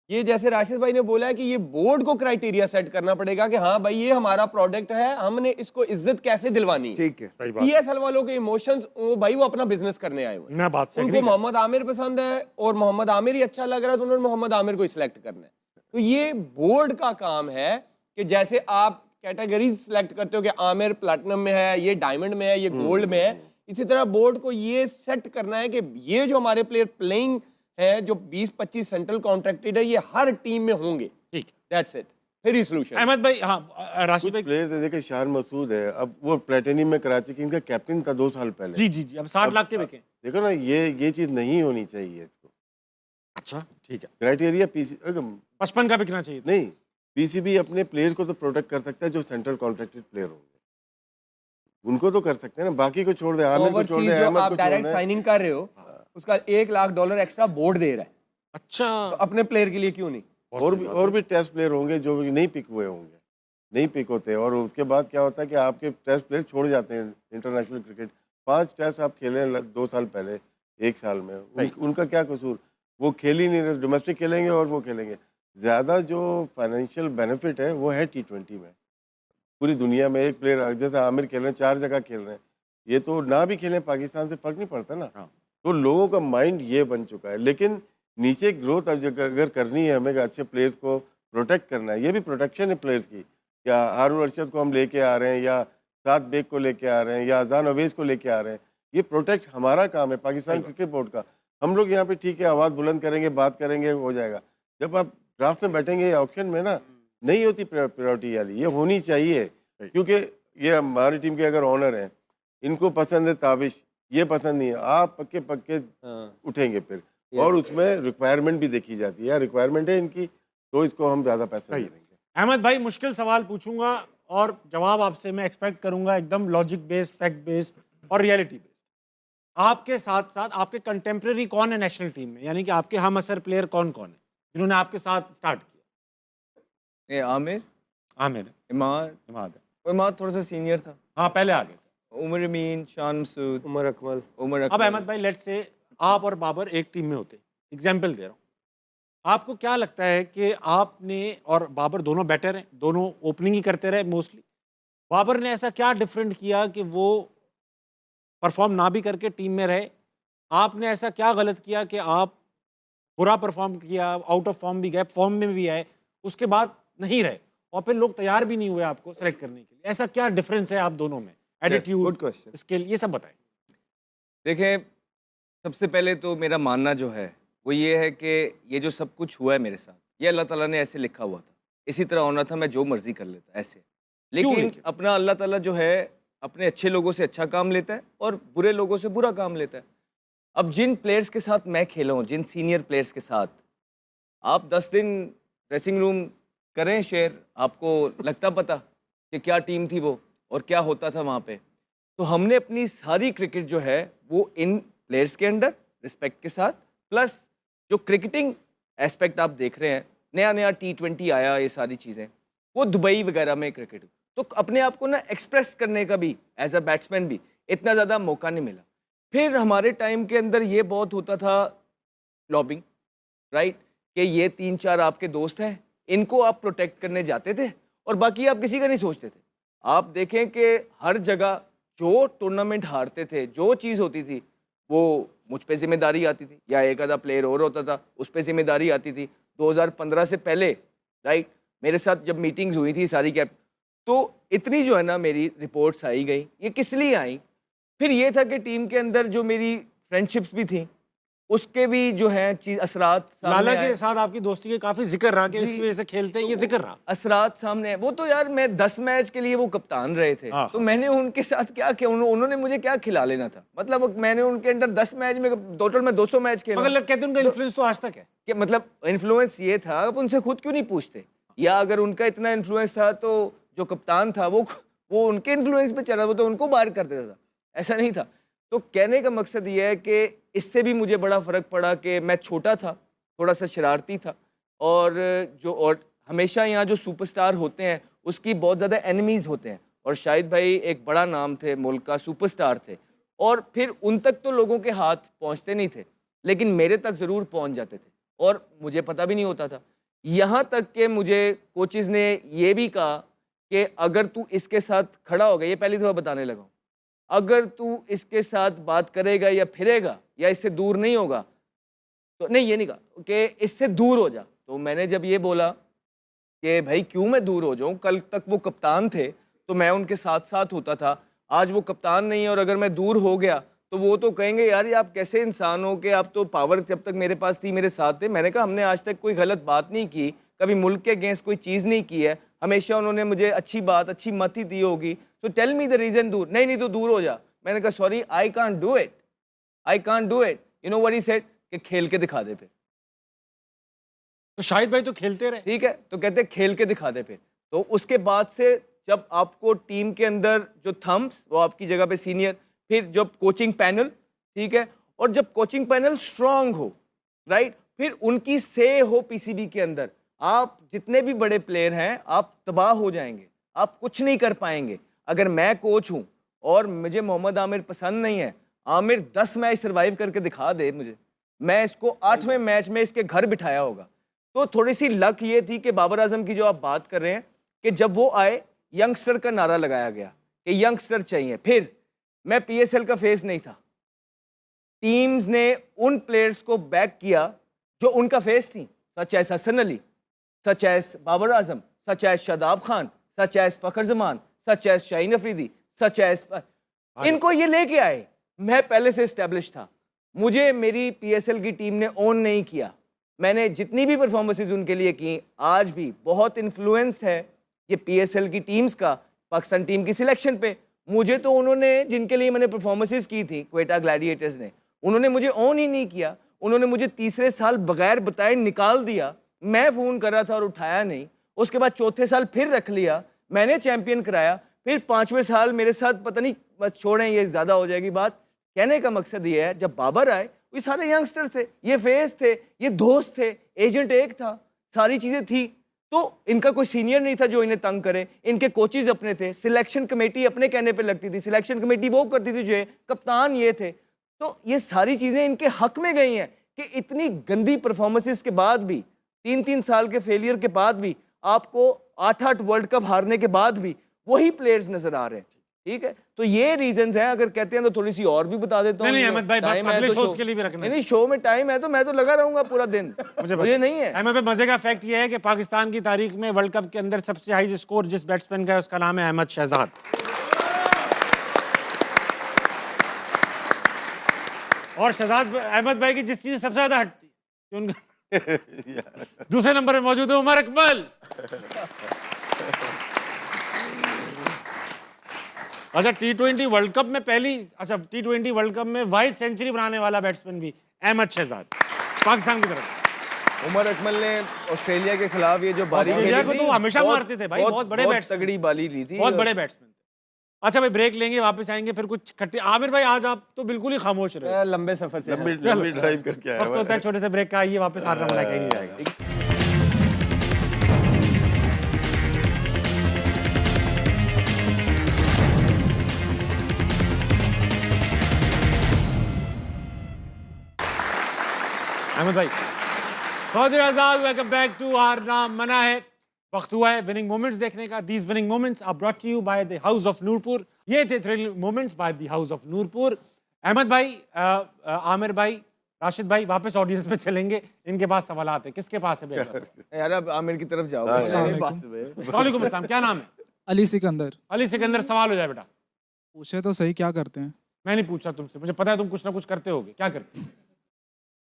ये जैसे राशिद भाई ने बोला है कि ये बोर्ड को क्राइटेरिया सेट करना पड़ेगा कि हाँ भाई ये हमारा प्रोडक्ट है, हमने इसको इज्जत कैसे दिलवानी है। ठीक है, पीएसएल वालों के इमोशंस, वो भाई वो अपना बिजनेस करने आए हुए, उनको मोहम्मद आमिर पसंद है और मोहम्मद आमिर ही अच्छा लग रहा है तो उन्होंने मोहम्मद आमिर को सिलेक्ट करना है। तो ये बोर्ड का काम है कि जैसे आप कैटेगरीज सिलेक्ट करते हो कि आमिर प्लैटिनम में है, ये डायमंड में है, ये गोल्ड में है, इसी तरह बोर्ड को ये सेट करना है कि ये जो हमारे प्लेयर प्लेइंग है, जो 20-25 सेंट्रल कॉन्ट्रैक्टेड है, ये हर टीम में होंगे। ठीक, दैट्स इट, फिर ही सॉल्यूशन। अहमद भाई, हाँ राशिद भाई, प्लेयर्स देखिए शान मसूद है, अब वो प्लेटिनम में कराची किंग्स का कैप्टन था 2 साल पहले। जी जी जी, अब 60 लाख के बिके। देखो ना, ये चीज नहीं होनी चाहिए इसको। अच्छा ठीक है, क्राइटेरिया 55 का बिकना चाहिए नहीं, पीसीबी अपने प्लेयर को तो प्रोटेक्ट कर सकता है जो सेंट्रल कॉन्ट्रैक्टेड प्लेयर होंगे, उनको तो कर सकते हैं ना, बाकी को छोड़ दे, आमिर को छोड़ दे, जो आप डायरेक्ट साइनिंग कर रहे हो उसका $1 लाख एक्स्ट्रा बोर्ड दे रहा है। अच्छा, तो अपने प्लेयर के लिए क्यों नहीं? और भी टेस्ट प्लेयर होंगे जो नहीं पिक हुए होंगे, नहीं पिक होते, और उसके बाद क्या होता है कि आपके टेस्ट प्लेयर छोड़ जाते हैं इंटरनेशनल क्रिकेट। 5 टेस्ट आप खेले 2 साल पहले, 1 साल में, उनका क्या कसूर? वो खेल ही नहीं रहे, डोमेस्टिक खेलेंगे और वो खेलेंगे। ज़्यादा जो फाइनेंशियल बेनिफिट है वो है T20 में। पूरी दुनिया में एक प्लेयर जैसे आमिर खेल रहे हैं, 4 जगह खेल रहे हैं, ये तो ना भी खेलें पाकिस्तान से फ़र्क नहीं पड़ता ना। तो लोगों का माइंड ये बन चुका है, लेकिन नीचे ग्रोथ अगर करनी है, हमें अच्छे प्लेयर्स को प्रोटेक्ट करना है, ये भी प्रोटेक्शन है प्लेयर्स की। या हारून अरशद को हम लेके आ रहे हैं, या साद बेग को लेके आ रहे हैं, या अजान अवेज़ को लेके आ रहे हैं, ये प्रोटेक्ट हमारा काम है, पाकिस्तान क्रिकेट बोर्ड का। हम लोग यहाँ पे ठीक है आवाज़ बुलंद करेंगे, बात करेंगे, हो जाएगा। जब आप ड्राफ्ट में बैठेंगे या ऑप्शन में ना, नहीं होती प्रायोरिटी वाली, ये होनी चाहिए, क्योंकि ये हमारी टीम के अगर ऑनर हैं, इनको पसंद है ताबिश, ये पसंद नहीं है, आप पक्के पक्के उठेंगे फिर, और उसमें रिक्वायरमेंट भी देखी जाती है, रिक्वायरमेंट है इनकी, तो इसको हम ज़्यादा पैसा दे देंगे। अहमद भाई, मुश्किल सवाल पूछूंगा और जवाब आपसे मैं एक्सपेक्ट करूंगा एकदम लॉजिक बेस्ड, फैक्ट बेस्ड और रियलिटी बेस्ड। आपके साथ साथ आपके कंटेम्प्रेरी कौन है नेशनल टीम में, यानी कि आपके हम असर प्लेयर कौन कौन है जिन्होंने आपके साथ स्टार्ट किया? आमिर, इमाद थोड़ा सा सीनियर था, हाँ पहले आ गए, उमर अमीन, शान मसूद, उमर अकमल। अब अहमद भाई, लेट्स से आप और बाबर एक टीम में होते, एग्जाम्पल दे रहा हूँ, आपको क्या लगता है कि आपने और बाबर दोनों बैटर हैं, दोनों ओपनिंग ही करते रहे मोस्टली, बाबर ने ऐसा क्या डिफरेंट किया कि वो परफॉर्म ना भी करके टीम में रहे? आपने ऐसा क्या गलत किया कि आप बुरा परफॉर्म किया, आउट ऑफ फॉर्म भी गए, फॉर्म में भी आए, उसके बाद नहीं रहे और फिर लोग तैयार भी नहीं हुए आपको सेलेक्ट करने के लिए? ऐसा क्या डिफरेंस है आप दोनों में, एटीट्यूड, स्किल, ये सब बताएं। देखिए, सबसे पहले तो मेरा मानना जो है वो ये है कि ये जो सब कुछ हुआ है मेरे साथ, ये अल्लाह ताला ने ऐसे लिखा हुआ था, इसी तरह होना था, मैं जो मर्जी कर लेता ऐसे। लेकिन अपना अल्लाह ताला जो है अपने अच्छे लोगों से अच्छा काम लेता है और बुरे लोगों से बुरा काम लेता है। अब जिन प्लेयर्स के साथ मैं खेला हूँ, जिन सीनियर प्लेयर्स के साथ, आप 10 दिन ड्रेसिंग रूम करें शेयर, आपको लगता पता कि क्या टीम थी वो और क्या होता था वहाँ पे। तो हमने अपनी सारी क्रिकेट जो है वो इन प्लेयर्स के अंडर रिस्पेक्ट के साथ, प्लस जो क्रिकेटिंग एस्पेक्ट आप देख रहे हैं, नया नया T20 आया, ये सारी चीज़ें, वो दुबई वगैरह में क्रिकेट, तो अपने आप को ना एक्सप्रेस करने का भी एज अ बैट्समैन भी इतना ज़्यादा मौका नहीं मिला। फिर हमारे टाइम के अंदर ये बहुत होता था लॉबिंग, राइट, कि ये 3-4 आपके दोस्त हैं, इनको आप प्रोटेक्ट करने जाते थे और बाकी आप किसी का नहीं सोचते थे। आप देखें कि हर जगह जो टूर्नामेंट हारते थे, जो चीज़ होती थी, वो मुझ पे जिम्मेदारी आती थी या एक आधा प्लेयर और होता था उस पर जिम्मेदारी आती थी। 2015 से पहले, राइट, मेरे साथ जब मीटिंग्स हुई थी सारी कैप, तो इतनी जो है ना मेरी रिपोर्ट्स आई गई। ये किस लिए आई? फिर ये था कि टीम के अंदर जो मेरी फ्रेंडशिप्स भी थी, उसके भी जो है चीज असरात लाला के साथ आपकी दोस्ती के काफी जिक्र रहा कि इसकी वजह से खेलते हैं, ये जिक्र रहा, असरात सामने है। वो तो यार मैं 10 मैच के लिए वो कप्तान रहे थे, तो मैंने उनके साथ क्या किया, उन्होंने मुझे क्या खिला लेना था, मतलब मैंने उनके अंदर 10 मैच में टोटल में 200 मैच खेला। मगर कहते हैं उनका इन्फ्लुएंस तो आज तक है कि मतलब इन्फ्लुएंस ये था, अब उनसे खुद क्यों नहीं पूछते, या अगर उनका इतना इन्फ्लुएंस था तो जो कप्तान था वो उनके इन्फ्लुएंस पे चला, वो तो उनको बाहर कर देता था, ऐसा नहीं था। तो कहने का मकसद ये है कि इससे भी मुझे बड़ा फ़र्क पड़ा कि मैं छोटा था, थोड़ा सा शरारती था, और हमेशा यहाँ जो सुपरस्टार होते हैं उसकी बहुत ज़्यादा एनिमीज़ होते हैं, और शाहिद भाई एक बड़ा नाम थे, मुल्क का सुपरस्टार थे, और फिर उन तक तो लोगों के हाथ पहुँचते नहीं थे, लेकिन मेरे तक ज़रूर पहुँच जाते थे और मुझे पता भी नहीं होता था। यहाँ तक कि मुझे कोचेज़ ने ये भी कहा कि अगर तू इसके साथ खड़ा होगा, ये पहली दफ़ा बताने लगा हूँ, अगर तू इसके साथ बात करेगा या फिरेगा या इससे दूर नहीं होगा, तो नहीं, ये नहीं कहा कि इससे दूर हो जा। तो मैंने जब ये बोला कि भाई क्यों मैं दूर हो जाऊं, कल तक वो कप्तान थे तो मैं उनके साथ साथ होता था, आज वो कप्तान नहीं है और अगर मैं दूर हो गया तो वो तो कहेंगे यार ये आप कैसे इंसान हो कि आप तो पावर जब तक मेरे पास थी मेरे साथ थे। मैंने कहा हमने आज तक कोई गलत बात नहीं की, कभी मुल्क के अगेंस्ट कोई चीज़ नहीं की है, हमेशा उन्होंने मुझे अच्छी बात, अच्छी मत ही दी होगी, तो टेल मी द रीज़न दूर। नहीं तो दूर हो जा। मैंने कहा sorry, I can't do it, I can't do it. You know what he said कि खेल के दिखा दे फिर। तो शाहिद भाई तो खेलते रहे, ठीक है, तो कहते खेल के दिखा दे फिर। तो उसके बाद से जब आपको टीम के अंदर जो थम्स, वो आपकी जगह पे सीनियर, फिर जब कोचिंग पैनल, ठीक है, और जब कोचिंग पैनल स्ट्रांग हो, राइट, फिर उनकी से हो पीसीबी के अंदर, आप जितने भी बड़े प्लेयर हैं आप तबाह हो जाएंगे, आप कुछ नहीं कर पाएंगे। अगर मैं कोच हूं और मुझे मोहम्मद आमिर पसंद नहीं है, आमिर 10 मैच सर्वाइव करके दिखा दे मुझे, मैं इसको 8वें मैच में इसके घर बिठाया होगा। तो थोड़ी सी लक ये थी कि बाबर आजम की जो आप बात कर रहे हैं, कि जब वो आए यंगस्टर का नारा लगाया गया कि यंगस्टर चाहिए। फिर मैं पीएसएल का फेस नहीं था, टीम्स ने उन प्लेयर्स को बैक किया जो उनका फेस थी, such as Hasan Ali, such as Babar Azam, such as Shadab Khan, such as Fakhar Zaman, such as Shaheen Afridi, such as, इनको ये लेके आए। मैं पहले से इस्टेब्लिश था, मुझे मेरी पीएसएल की टीम ने ओन नहीं किया। मैंने जितनी भी परफॉर्मेंसेज उनके लिए की, आज भी बहुत इन्फ्लुएंस है ये पीएसएल की टीम्स का पाकिस्तान टीम की सिलेक्शन पे। मुझे तो उन्होंने, जिनके लिए मैंने परफॉर्मेंसेज की थी, क्वेटा ग्लैडिएटर्स ने, उन्होंने मुझे ऑन ही नहीं किया। उन्होंने मुझे तीसरे साल बगैर बताए निकाल दिया। मैं फ़ोन कर रहा था और उठाया नहीं। उसके बाद चौथे साल फिर रख लिया, मैंने चैंपियन कराया। फिर 5वें साल मेरे साथ पता नहीं, बस छोड़ें, ये ज़्यादा हो जाएगी बात। कहने का मकसद ये है, जब बाबर आए ये सारे यंगस्टर थे, ये फेस थे, ये दोस्त थे, एजेंट एक था, सारी चीज़ें थी। तो इनका कोई सीनियर नहीं था जो इन्हें तंग करे। इनके कोचेज अपने थे, सिलेक्शन कमेटी अपने कहने पे लगती थी, सिलेक्शन कमेटी वो करती थी, जो कप्तान ये थे। तो ये सारी चीज़ें इनके हक में गई हैं कि इतनी गंदी परफॉर्मेंसेस के बाद भी, 3-3 साल के फेलियर के बाद भी, आपको 8-8 वर्ल्ड कप हारने के बाद भी वही प्लेयर्स नजर आ रहे हैं। ठीक है, तो ये रीजंस हैं। अगर कहते हैं तो थोड़ी सी और भी बता देता हूँ। नहीं अहमद भाई, टाइम अगले है तो शोज के लिए भी रखना है। नहीं, शो में टाइम है तो मैं तो लगा रहूंगा पूरा दिन, मुझे नहीं है। अहमद भाई, मजे का फैक्ट ये है कि पाकिस्तान की तारीख में वर्ल्ड कप के अंदर सबसे हाई स्कोर जिस बैट्समैन का है उसका नाम है अहमद शहजाद। और शहजाद अहमद भाई की जिस चीज सबसे ज्यादा हटती है, उनका दूसरे नंबर पे मौजूद है उमर अकमल। अच्छा T20 वर्ल्ड कप में T20 वर्ल्ड कप में वाइड सेंचुरी बनाने वाला बैट्समैन भी अहमद शहजाद पाकिस्तान की तरफ। उमर अकमल ने ऑस्ट्रेलिया के खिलाफ ये जो बारी ऑस्ट्रेलिया को तो हमेशा मारते थे भाई, बहुत बड़े बैट्समैन, तगड़ी बाली ली थी, बहुत बड़े बैट्समैन। अच्छा भाई ब्रेक लेंगे, वापस आएंगे फिर कुछ खट्टे। आमिर भाई आज आप तो बिल्कुल ही खामोश रहे, लंबे सफर से लंबी ड्राइव करके आया वक्त होता है छोटे से ब्रेक का, आइए वापस हारना मना के नहीं जाएगा। अहमद भाई, खौदर आजाद, वेलकम बैक टू हारना मना है। वक्त हुआ है विनिंग मोमेंट्स देखने का। These winning moments are brought to you by the house of Noorpur. ये थे thrilling moments by the house of Noorpur. Ahmed भाई, आमिर भाई, राशिद भाई वापस ऑडियंस में चलेंगे, इनके पास सवाल आते हैं। किसके पास है बेटा? यार अब आमिर की तरफ जाओ। वालेकुम अस्सलाम, क्या नाम है? अली सिकंदर। अली सिकंदर, सवाल हो जाए बेटा। पूछे तो सही, क्या करते हैं? मैं नहीं पूछा तुमसे, मुझे पता है तुम कुछ ना कुछ करते होगे। क्या करते हो?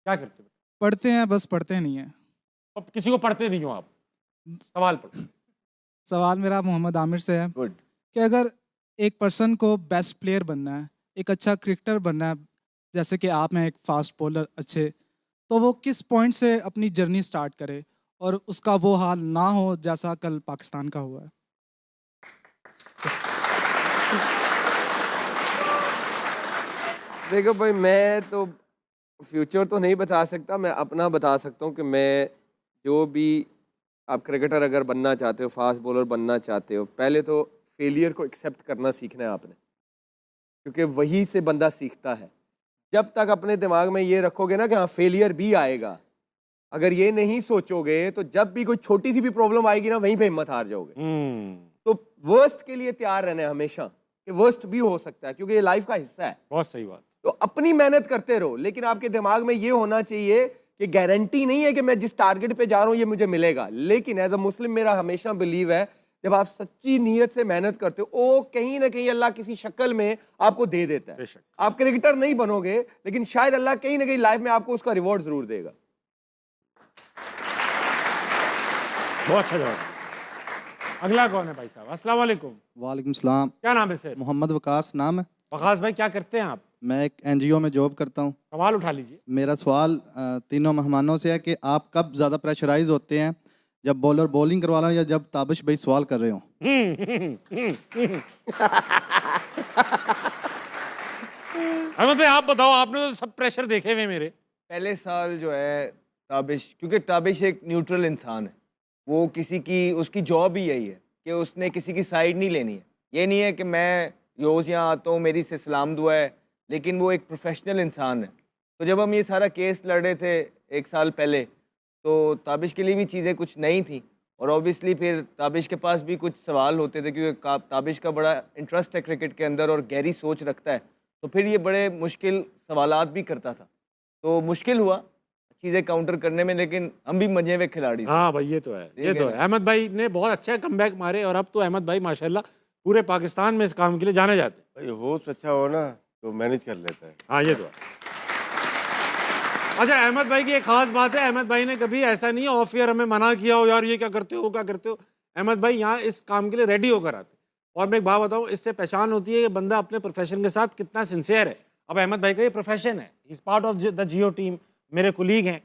क्या करते हो? पढ़ते हैं, बस पढ़ते नहीं है। अब किसी को पढ़ते नहीं हो आप? सवाल पढ़ो। सवाल मेरा मोहम्मद आमिर से है गुड। कि अगर एक पर्सन को बेस्ट प्लेयर बनना है, एक अच्छा क्रिकेटर बनना है, जैसे कि आप हैं एक फास्ट बॉलर अच्छे, तो वो किस पॉइंट से अपनी जर्नी स्टार्ट करे और उसका वो हाल ना हो जैसा कल पाकिस्तान का हुआ है? देखो भाई, मैं तो फ्यूचर तो नहीं बता सकता, मैं अपना बता सकता हूँ कि मैं जो भी आप क्रिकेटर अगर बनना चाहते हो, फास्ट बॉलर बनना चाहते हो, पहले तो फेलियर को एक्सेप्ट करना सीखना है आपने, क्योंकि वही से बंदा सीखता है। जब तक अपने दिमाग में ये रखोगे ना कि हाँ फेलियर भी आएगा, अगर ये नहीं सोचोगे तो जब भी कोई छोटी सी भी प्रॉब्लम आएगी ना, वहीं पे हिम्मत हार जाओगे। तो वर्स्ट के लिए तैयार रहना है हमेशा, कि वर्स्ट भी हो सकता है, क्योंकि ये लाइफ का हिस्सा है। बहुत सही बात। तो अपनी मेहनत करते रहो, लेकिन आपके दिमाग में ये होना चाहिए कि गारंटी नहीं है कि मैं जिस टारगेट पे जा रहा हूं ये मुझे मिलेगा। लेकिन एज अ मुस्लिम मेरा हमेशा बिलीव है, जब आप सच्ची नीयत से मेहनत करते हो, वो कहीं ना कहीं अल्लाह किसी शक्ल में आपको दे देता है। आप क्रिकेटर नहीं बनोगे, लेकिन शायद अल्लाह कहीं ना कहीं लाइफ में आपको उसका रिवॉर्ड जरूर देगा। बहुत अच्छा जवाब। अगला कौन है भाई साहब? अस्सलाम वालेकुम। वालेकुम सलाम। क्या नाम है सर? मोहम्मद वकास नाम है। वकास भाई, क्या करते हैं आप? मैं एक एनजीओ में जॉब करता हूँ। सवाल उठा लीजिए। मेरा सवाल तीनों मेहमानों से है कि आप कब ज़्यादा प्रेशराइज होते हैं, जब बॉलर बॉलिंग करवा रहा हो या जब ताबिश भाई सवाल कर रहे हो? अहमद भाई आप बताओ, आपने तो सब प्रेशर देखे हुए मेरे। पहले साल जो है ताबिश, क्योंकि ताबिश एक न्यूट्रल इंसान है, वो किसी की, उसकी जॉब ही यही है कि उसने किसी की साइड नहीं लेनी है। ये नहीं है कि मैं रोज़ यहाँ आता हूँ, मेरी से सलाम दुआ है, लेकिन वो एक प्रोफेशनल इंसान है। तो जब हम ये सारा केस लड़ रहे थे 1 साल पहले, तो ताबिश के लिए भी चीज़ें कुछ नई थी, और ऑब्वियसली फिर ताबिश के पास भी कुछ सवाल होते थे, क्योंकि ताबिश का बड़ा इंटरेस्ट है क्रिकेट के अंदर और गहरी सोच रखता है, तो फिर ये बड़े मुश्किल सवालात भी करता था। तो मुश्किल हुआ चीज़ें काउंटर करने में, लेकिन हम भी मजे में खिलाड़ी थे। हाँ भाई ये तो है, ये तो है। अहमद भाई ने बहुत अच्छा कमबैक मारे, और अब तो अहमद भाई माशाल्लाह पूरे पाकिस्तान में इस काम के लिए जाने जाते हैं। भाई होस्ट अच्छा हो ना तो मैनेज कर लेता है। हाँ ये तो है। अच्छा अहमद भाई की एक खास बात है, अहमद भाई ने कभी ऐसा नहीं है ऑफ ईयर हमें मना किया हो, यार ये क्या करते हो, क्या करते हो। अहमद भाई यहाँ इस काम के लिए रेडी होकर आते। और मैं एक बात बताऊँ, इससे पहचान होती है कि बंदा अपने प्रोफेशन के साथ कितना सिंसियर है। अब अहमद भाई का ये प्रोफेशन है, is part of the Jio team, मेरे कुलीग हैं,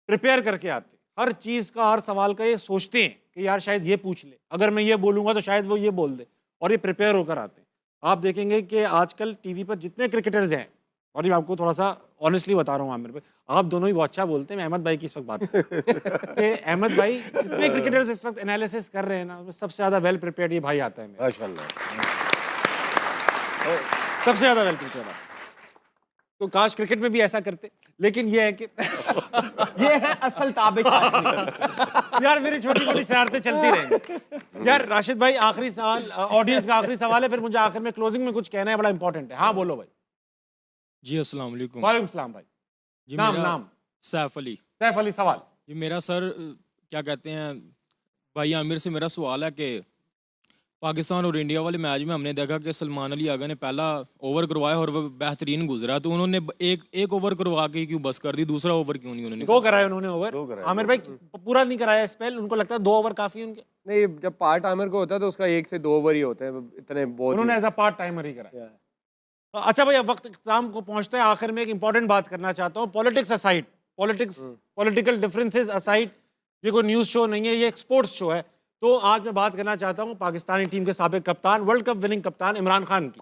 प्रिपेयर करके आते, हर चीज़ का, हर सवाल का ये सोचते हैं कि यार शायद ये पूछ ले, अगर मैं ये बोलूँगा तो शायद वो ये बोल दे, और ये प्रिपेयर होकर आते हैं। आप देखेंगे कि आजकल टीवी पर जितने क्रिकेटर्स हैं, और ये आपको थोड़ा सा ऑनेस्टली बता रहा हूँ आमिर भाई, आप दोनों ही बहुत अच्छा बोलते हैं। मैं अहमद भाई की इस वक्त बात कि अहमद भाई जितने क्रिकेटर्स इस वक्त एनालिसिस कर रहे हैं ना, सबसे ज़्यादा वेल प्रिपेयर्ड ये भाई आता है मेरा। माशाल्लाह, सबसे ज़्यादा वेल प्रिपेयर्ड। तो काश क्रिकेट में भी ऐसा करते, लेकिन ये है कि ये है असल ताबिश। यार मेरी छोटी छोटी शरारतें चलती रहेंगी। यार राशिद भाई, आखिरी सवाल, ऑडियंस का आखिरी सवाल है, फिर मुझे आखिर में क्लोजिंग में कुछ कहना है, बड़ा इंपॉर्टेंट है। हाँ बोलो भाई। जी अस्सलाम वालेकुम। वालेकुम सलाम भाई। जी नाम? सैफ अली। सैफ अली, सवाल। ये मेरा सर क्या कहते हैं भाई आमिर से मेरा सवाल है कि पाकिस्तान और इंडिया वाले मैच में हमने देखा कि सलमान अली आगा ने पहला ओवर करवाया और वो बेहतरीन गुजरा, तो उन्होंने एक ओवर करवा के क्यों बस कर दी, दूसरा ओवर क्यों नहीं उन्होंने? 2 कराए उन्होंने ओवर। आमिर भाई पूरा नहीं कराया स्पेल, उनको लगता है 2 ओवर काफी है उनके। नहीं, जब पार्ट टाइमर को होता है तो उसका 1 से 2 ओवर ही होते हैं, इतने बहुत। उन्होंने एज अ पार्ट टाइमर ही कराया। अच्छा भाई, अब वक्त इख्तिताम को पहुंचते हैं। आखिर में एक इंपॉर्टेंट बात करना चाहता हूँ। Politics aside, political differences aside, ये कोई न्यूज़ शो नहीं है, ये एक स्पोर्ट्स शो है। तो आज मैं बात करना चाहता हूँ पाकिस्तानी टीम के साबिक कप्तान, वर्ल्ड कप विनिंग कप्तान इमरान खान की।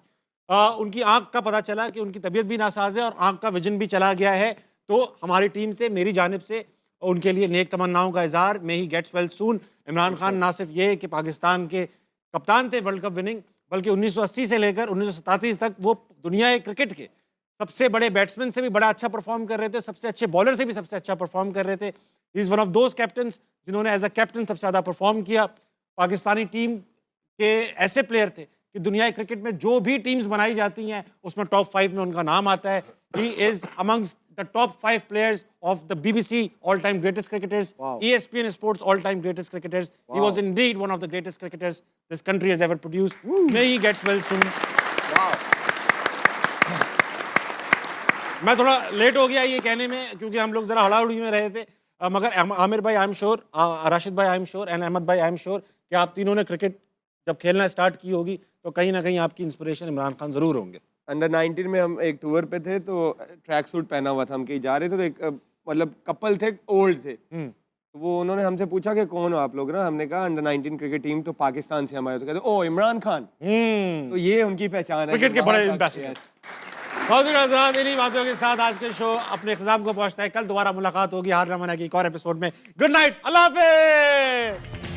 उनकी आंख का पता चला कि उनकी तबीयत भी नासाज है और आंख का विजन भी चला गया है। तो हमारी टीम से, मेरी जानिब से उनके लिए नेक तमन्नाओं का इजहार। May he gets well soon. Imran Khan ना सिर्फ ये कि पाकिस्तान के कप्तान थे वर्ल्ड कप विनिंग, बल्कि 1980 से लेकर 1937 तक वो दुनिया क्रिकेट के सबसे बड़े बैट्समैन से भी बड़ा अच्छा परफॉर्म कर रहे थे, सबसे अच्छे बॉलर से भी सबसे अच्छा परफॉर्म कर रहे थे। He is one of those captains जिन्होंने एज अ कैप्टन सबसे ज़्यादा परफॉर्म किया। पाकिस्तानी टीम के ऐसे प्लेयर थे कि दुनिया क्रिकेट में जो भी टीम्स बनाई जाती हैं उसमें टॉप 5 में उनका नाम आता है। He is amongst the top 5 players of the BBC all-time greatest cricketers, ESPN Sports all-time greatest cricketers. He was indeed one of the greatest cricketers this country has ever produced. May he gets well soon. मैं थोड़ा late हो गया ये कहने में, क्योंकि हम लोग जरा हड़ाहुड़ी में रहे थे। मगर आमिर भाई आई एम श्योर, राशिद भाई I am sure and Ahmed भाई आई एम श्योर कि आप तीनों ने क्रिकेट जब खेलना स्टार्ट की होगी तो कहीं ना कहीं आपकी इंस्पिरेशन इमरान खान जरूर होंगे। अंडर 19 में हम एक टूर पे थे तो ट्रैक सूट पहना हुआ था, हम कहीं जा रहे थे तो एक मतलब कपल थे, ओल्ड थे, तो वो उन्होंने हमसे पूछा कि कौन हो आप लोग ना, हमने कहा अंडर 19 क्रिकेट टीम, तो पाकिस्तान से हमारे, तो कहते ओ इमरान खान। तो ये उनकी पहचान है, क्रिकेट के बड़े एम्बेसडर। हज़रात, इन्हीं बातों के साथ आज के शो अपने इख्तिताम को पहुंचता है। कल दोबारा मुलाकात होगी हार ना मना की एक और एपिसोड में। गुड नाइट, अल्लाह हाफ़िज़।